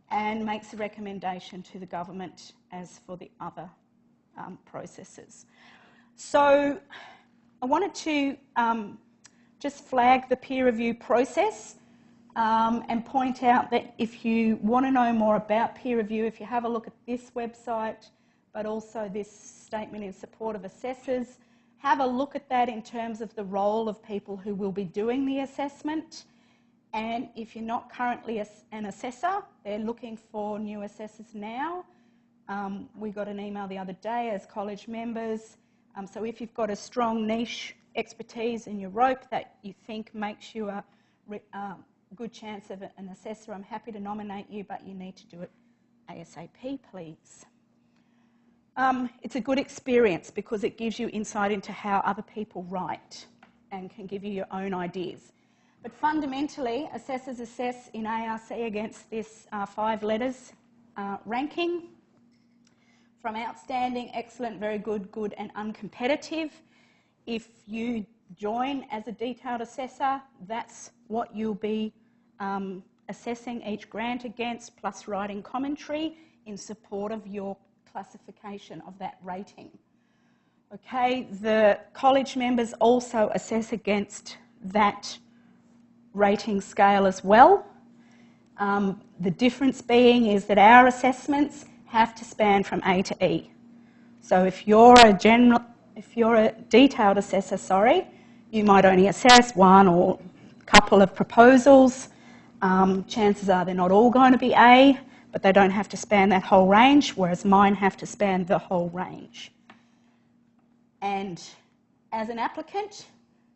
and makes a recommendation to the government as for the other processes. So I wanted to just flag the peer review process and point out that if you want to know more about peer review, if you have a look at this website, but also this statement in support of assessors, have a look at that in terms of the role of people who will be doing the assessment. And if you're not currently an assessor, they're looking for new assessors now. We got an email the other day as college members. So if you've got a strong niche expertise in your rope that you think makes you a good chance of an assessor, I'm happy to nominate you, but you need to do it ASAP, please. It's a good experience because it gives you insight into how other people write and can give you your own ideas. But fundamentally, assessors assess in ARC against this 5 letters ranking from outstanding, excellent, very good, good and uncompetitive. If you join as a detailed assessor, that's what you'll be assessing each grant against, plus writing commentary in support of your classification of that rating. Okay, the college members also assess against that rating scale as well. The difference being is that our assessments have to span from A to E. So if you're a detailed assessor, you might only assess 1 or a couple of proposals. Chances are they're not all going to be A, but they don't have to span that whole range, whereas mine have to span the whole range. And as an applicant,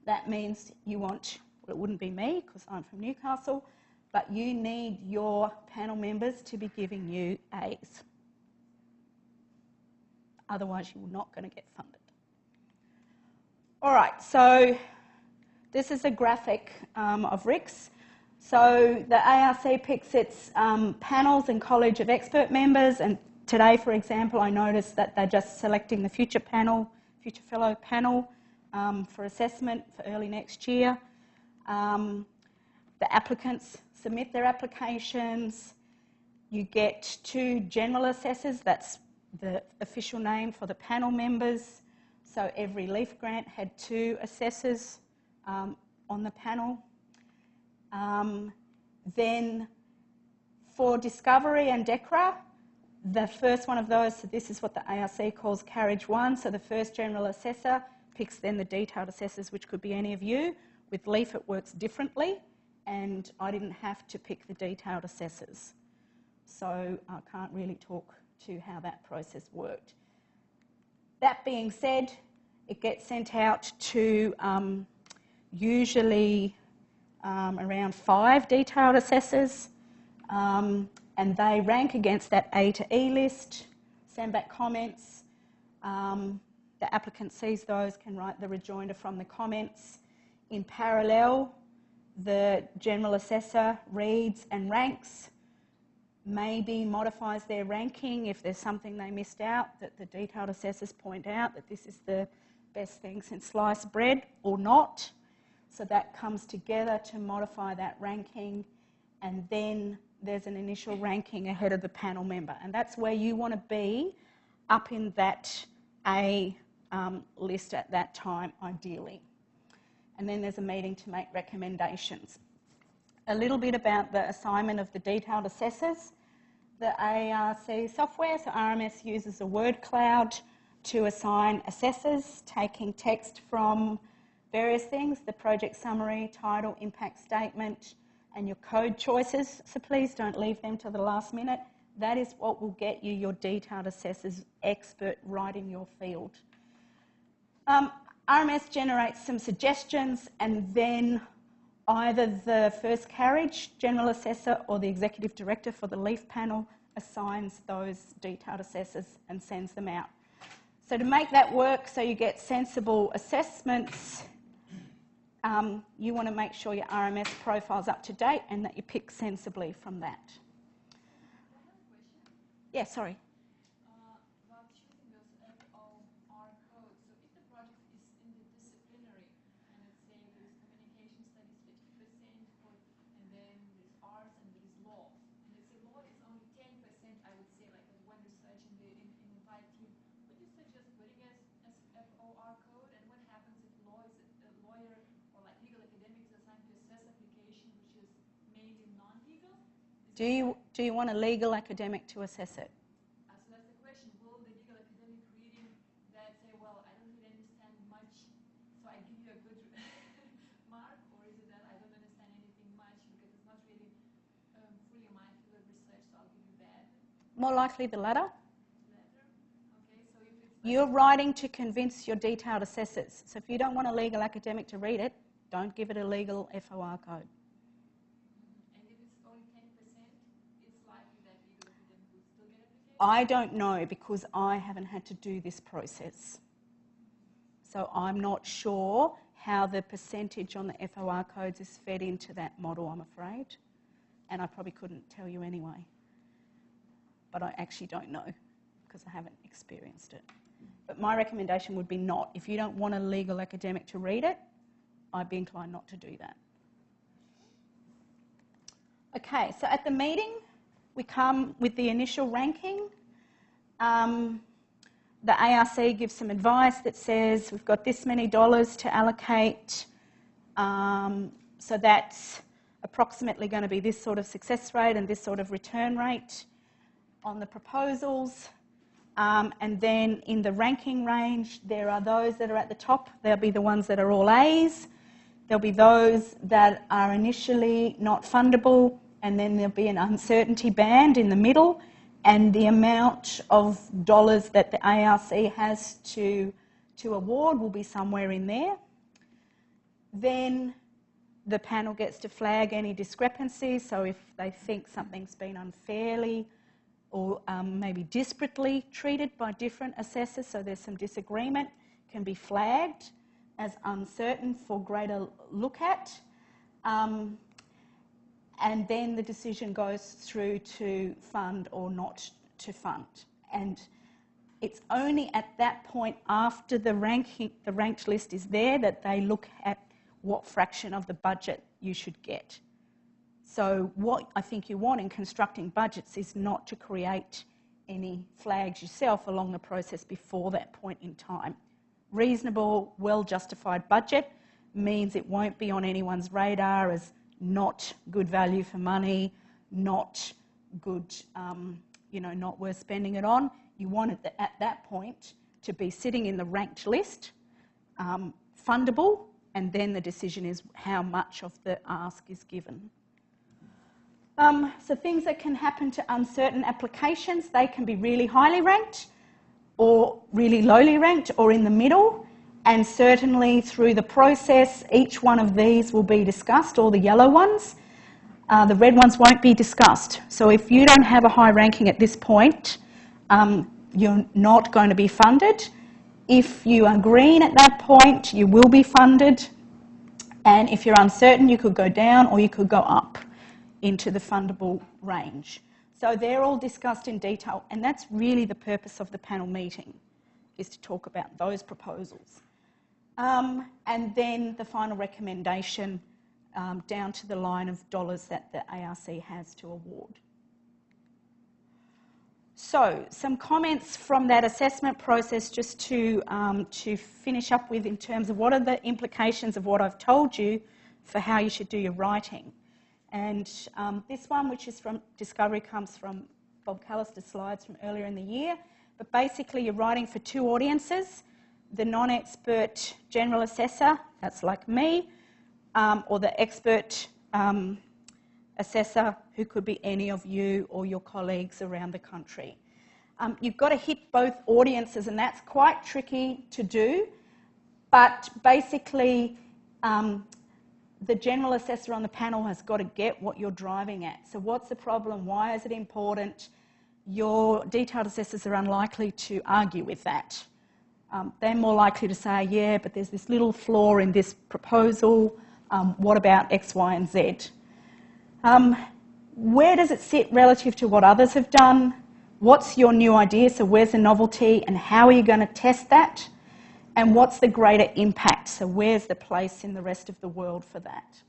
that means you want, well, it wouldn't be me because I'm from Newcastle, but you need your panel members to be giving you A's. Otherwise, you're not going to get funded. All right, so this is a graphic of RICS. So the ARC picks its panels and college of expert members, and today, for example, I noticed that they're just selecting the future fellow panel for assessment for early next year. The applicants submit their applications. You get 2 general assessors, that's the official name for the panel members. So every LEAF grant had 2 assessors on the panel. Then for Discovery and Dec Res, the first one of those, so this is what the ARC calls Carriage 1, so the first general assessor picks then the detailed assessors, which could be any of you. With LEAF it works differently, and I didn't have to pick the detailed assessors. So I can't really talk to how that process worked. That being said, it gets sent out to usually around 5 detailed assessors, and they rank against that A to E list, send back comments. The applicant sees those, can write the rejoinder from the comments. In parallel, the general assessor reads and ranks, maybe modifies their ranking if there's something they missed out that the detailed assessors point out that this is the best thing since sliced bread or not. So that comes together to modify that ranking, and then there's an initial ranking ahead of the panel member. And that's where you want to be, up in that A list at that time, ideally. And then there's a meeting to make recommendations. A little bit about the assignment of the detailed assessors. The ARC software, so RMS uses a word cloud to assign assessors, taking text from various things, the project summary, title, impact statement, and your code choices. So please don't leave them to the last minute. That is what will get you your detailed assessors expert right in your field. RMS generates some suggestions, and then either the first carriage, general assessor, or the executive director for the LEAF panel assigns those detailed assessors and sends them out. So to make that work so you get sensible assessments, you want to make sure your RMS profile's up to date and that you pick sensibly from that. Yeah, sorry.
About choosing those FOR codes, so if the project is interdisciplinary, and let's say there's communication studies 50%, and then there's arts and there's law, and let's say law is only 10%, I would say, like when research in the entire team, would you suggest putting as FOR code, and what happens if law is a lawyer or like legal academics assigned to assess application, which is mainly non-legal?
Do you want a legal academic to assess it?
So that's the question. Will the legal academic reading that say, well, I don't really understand much, so I give you a good mark, or is it that I don't understand anything much because it's not really fully my field of research, so I'll give you bad?
More likely the latter.
Okay, so if it's
You're writing to convince your detailed assessors. So if you don't want a legal academic to read it, don't give it a legal FOR code. I don't know, because I haven't had to do this process. So I'm not sure how the percentage on the FOR codes is fed into that model, I'm afraid. And I probably couldn't tell you anyway. But I actually don't know, because I haven't experienced it. But my recommendation would be not. If you don't want a legal academic to read it, I'd be inclined not to do that. Okay, so at the meeting, we come with the initial ranking. The ARC gives some advice that says we've got this many dollars to allocate, so that's approximately going to be this sort of success rate and this sort of return rate on the proposals. And then in the ranking range, there are those that are at the top. They'll be the ones that are all A's. There'll be those that are initially not fundable, and then there'll be an uncertainty band in the middle, and the amount of dollars that the ARC has to award will be somewhere in there. Then the panel gets to flag any discrepancies, so if they think something's been unfairly or maybe disparately treated by different assessors, so there's some disagreement, can be flagged as uncertain for greater look at. And then the decision goes through to fund or not to fund. And it's only at that point, after the ranked list is there, that they look at what fraction of the budget you should get. So what I think you want in constructing budgets is not to create any flags yourself along the process before that point in time. Reasonable, well-justified budget means it won't be on anyone's radar as not good value for money, not good, not worth spending it on. You want it at that point to be sitting in the ranked list, fundable, and then the decision is how much of the ask is given. So things that can happen to uncertain applications, they can be really highly ranked or really lowly ranked or in the middle. And certainly through the process, each one of these will be discussed, all the yellow ones. The red ones won't be discussed. So if you don't have a high ranking at this point, you're not going to be funded. If you are green at that point, you will be funded. And if you're uncertain, you could go down or you could go up into the fundable range. So they're all discussed in detail, and that's really the purpose of the panel meeting, is to talk about those proposals. And then the final recommendation down to the line of dollars that the ARC has to award. So, some comments from that assessment process just to finish up with in terms of what are the implications of what I've told you for how you should do your writing. And this one, which is from Discovery, comes from Bob Callister's slides from earlier in the year. But basically, you're writing for two audiences: the non-expert general assessor, that's like me, or the expert assessor, who could be any of you or your colleagues around the country. You've got to hit both audiences, and that's quite tricky to do. But basically, the general assessor on the panel has got to get what you're driving at. So what's the problem? Why is it important? Your detailed assessors are unlikely to argue with that. They're more likely to say, yeah, but there's this little flaw in this proposal. What about X, Y, and Z? Where does it sit relative to what others have done? What's your new idea? So where's the novelty, and how are you going to test that? And what's the greater impact? So where's the place in the rest of the world for that?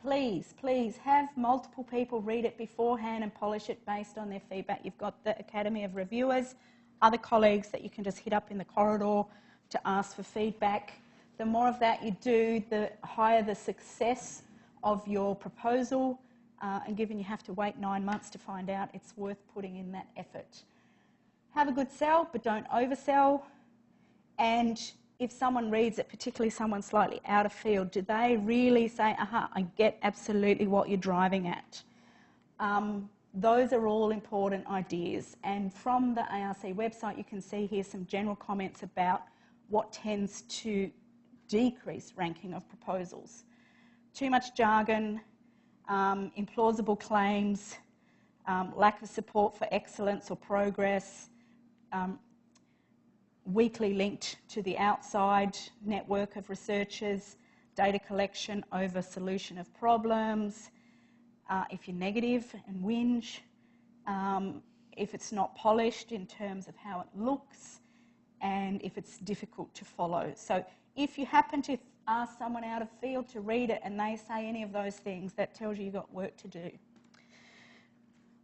Please, please have multiple people read it beforehand and polish it based on their feedback. You've got the Academy of Reviewers, other colleagues that you can just hit up in the corridor to ask for feedback. The more of that you do, the higher the success of your proposal, and given you have to wait 9 months to find out, it's worth putting in that effort. Have a good sell, but don't oversell. And if someone reads it, particularly someone slightly out of field, do they really say, aha, I get absolutely what you're driving at? Those are all important ideas. And from the ARC website, you can see here some general comments about what tends to decrease ranking of proposals. Too much jargon, implausible claims, lack of support for excellence or progress, weakly linked to the outside network of researchers, data collection over solution of problems, if you're negative and whinge, if it's not polished in terms of how it looks, and if it's difficult to follow. So if you happen to ask someone out of field to read it and they say any of those things, that tells you you've got work to do.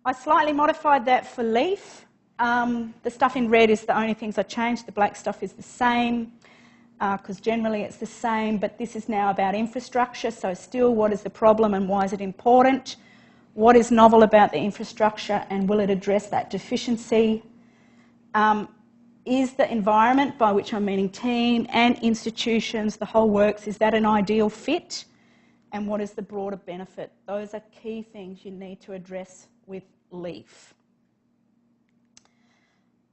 I slightly modified that for Leaf. The stuff in red is the only things I changed. The black stuff is the same, because generally it's the same, but this is now about infrastructure. So still, what is the problem and why is it important? What is novel about the infrastructure, and will it address that deficiency? Is the environment, by which I'm meaning team and institutions, the whole works, is that an ideal fit? And what is the broader benefit? Those are key things you need to address with Leaf.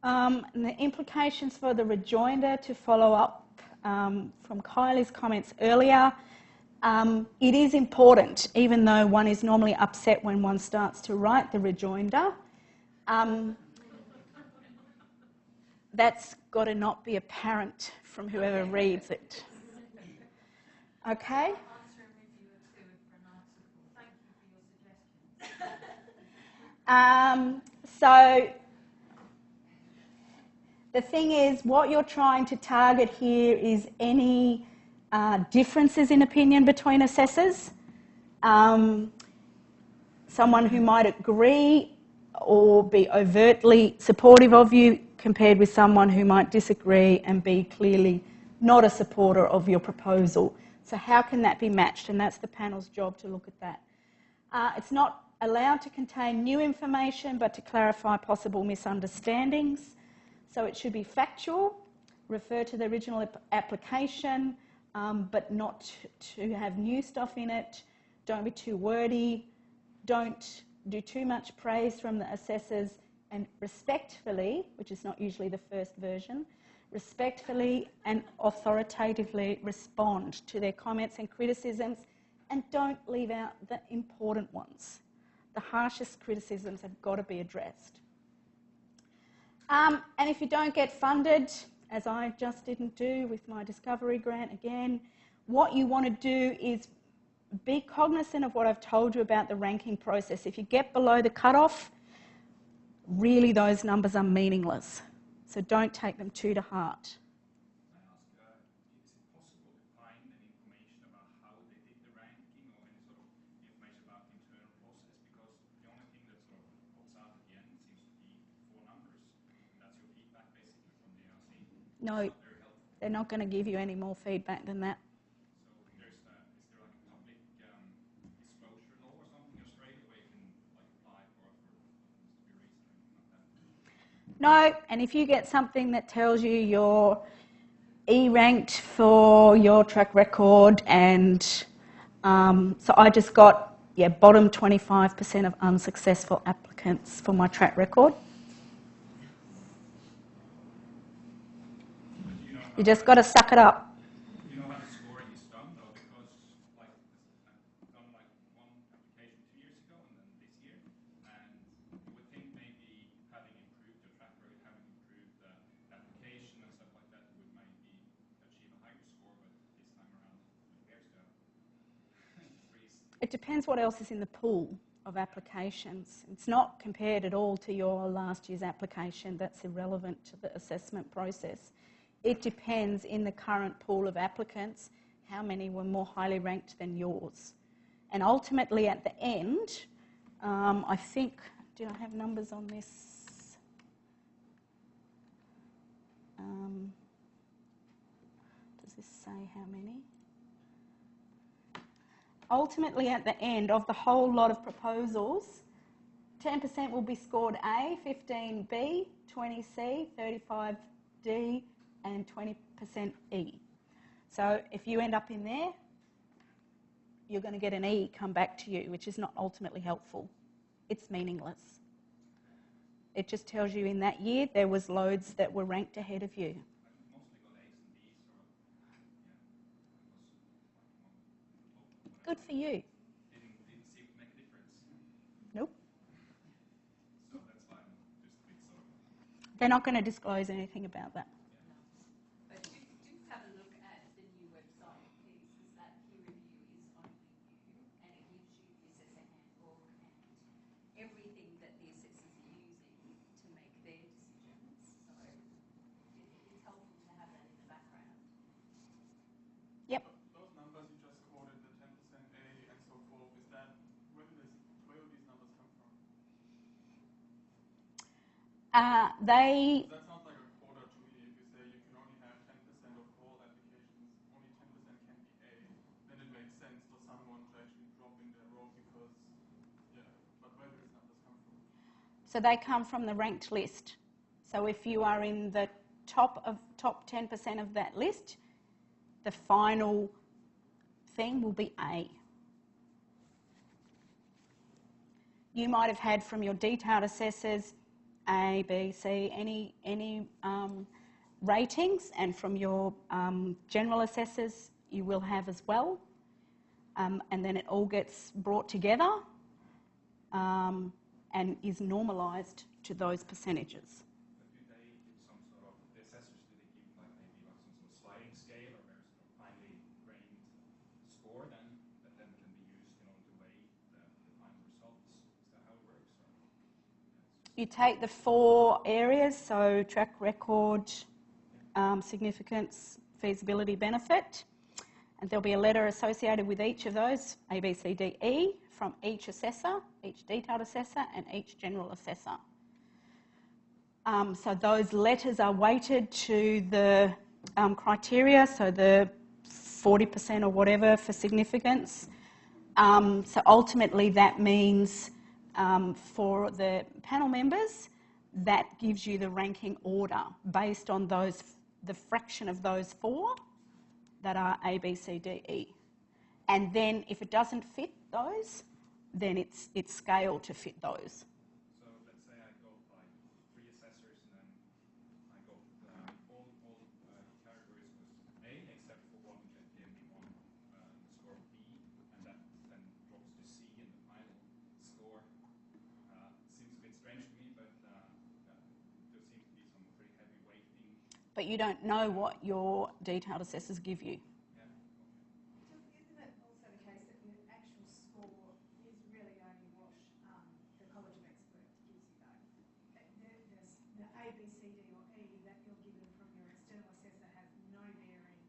And the implications for the rejoinder, to follow up from Kylie's comments earlier, it is important, even though one is normally upset when one starts to write the rejoinder. That's got to not be apparent from whoever reads it. Okay? So the thing is, what you're trying to target here is any differences in opinion between assessors. Someone who might agree or be overtly supportive of you compared with someone who might disagree and be clearly not a supporter of your proposal. So how can that be matched? And that's the panel's job to look at that. It's not allowed to contain new information, but to clarify possible misunderstandings. So it should be factual, refer to the original application, but not to have new stuff in it. Don't be too wordy. Don't do too much praise from the assessors, and respectfully, which is not usually the first version, respectfully and authoritatively respond to their comments and criticisms, and don't leave out the important ones. The harshest criticisms have got to be addressed. And if you don't get funded, as I just didn't do with my Discovery grant again, what you want to do is be cognizant of what I've told you about the ranking process. If you get below the cutoff, really those numbers are meaningless. So don't take them too to heart.
Can I ask, is it possible to find any information about how they did
No, they're not going to give you any more feedback than that.
So is there like a public disclosure law or something in Australia where you can like apply for documents to be released or anything like that?
No, and if you get something that tells you you're E-ranked for your track record, and so I just got bottom 25% of unsuccessful applicants for my track record. You just got to suck it up.
You know how the scoring is done though, because like I've done like one application 2 years ago and then this year, and you would think maybe having improved your track record, having improved the application and stuff like that, you would maybe achieve a higher score, but this time around, where's the freeze?
It depends what else is in the pool of applications. It's not compared at all to your last year's application. That's irrelevant to the assessment process. It depends in the current pool of applicants how many were more highly ranked than yours. And ultimately at the end, I think, did I have numbers on this? Does this say how many? Ultimately at the end of the whole lot of proposals, 10% will be scored A, 15 B, 20 C, 35 D, and 20% E. So if you end up in there, you're going to get an E come back to you, which is not ultimately helpful. It's meaningless. It just tells you in that year there was loads that were ranked ahead of you. Good for you.
Didn't seem to make a difference.
Nope.
So that's why I'm just a bit sort of...
They're not going to disclose anything about that.
But do have a look at the new website, please, because that peer review is only new, and it gives you the assessor handbook and everything that the assessors are using to make their decisions. So it's helpful to have that in the background.
Yep.
Those numbers you just quoted, the 10% A and so forth, is that, where do these numbers come from?
They...
That sounds like a quota to me. If you say you can only have 10% of all applications, only 10% can be A, then it makes sense for someone to actually drop in their role because, but where do these numbers come from?
So they come from the ranked list. So if you are in the top 10% of that list, the final thing will be A. You might have had from your detailed assessors A, B, C, any ratings, and from your general assessors you will have as well. And then it all gets brought together and is normalised to those percentages.
But do they give some sort of, the assessors, do they give like maybe like some sort of sliding scale or there's a finely grained score then that then can be used in order to weigh the final results? Is that how it works? Or?
You take the 4 areas, so track record, significance, feasibility, benefit, and there'll be a letter associated with each of those, A, B, C, D, E, from each assessor, each detailed assessor and each general assessor. So those letters are weighted to the criteria, so the 40% or whatever for significance. So ultimately that means for the panel members, that gives you the ranking order based on those, the fraction of those 4 that are A, B, C, D, E. And then if it doesn't fit those, then it's scaled to fit those.
So let's say I go by 3 assessors and then I go all categories was A except for one that gave me one score B, and that then drops to C in the final score. Seems a bit strange to me, but there seems to be some pretty heavy weighting.
But you don't know what your detailed assessors give you.
Isn't it also the case that the actual score is really only what the College of Experts gives you, though? The A, B, C, D or E that you're given from your external assessor has no bearing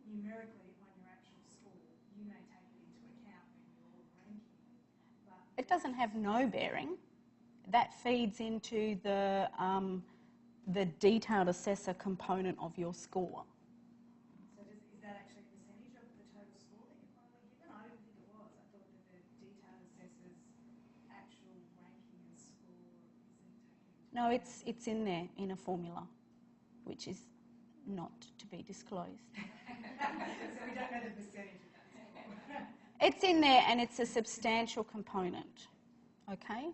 numerically on your actual score. You may take it into account when you're ranking, but
It doesn't have no bearing. That feeds into the the detailed assessor component of your score.
So is that actually a percentage of the total score that you're finally given? I didn't think it was. I thought that the detailed assessor's actual ranking and score isn't taken into
No, it's in there in a formula, which is not to be disclosed.
So we don't know the percentage of that score.
It's in there and it's a substantial component, okay?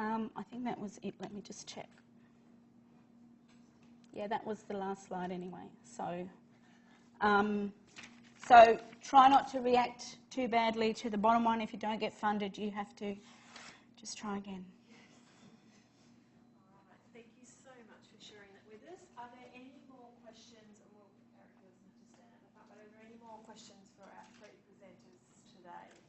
I think that was it. Let me just check. Yeah, that was the last slide anyway. So, so try not to react too badly to the bottom one. If you don't get funded, you have to just try again.
All right, thank you so much for sharing that with us. Are there any more questions? Well, Eric doesn't have to stand at the front, but are there any more questions for our three presenters today?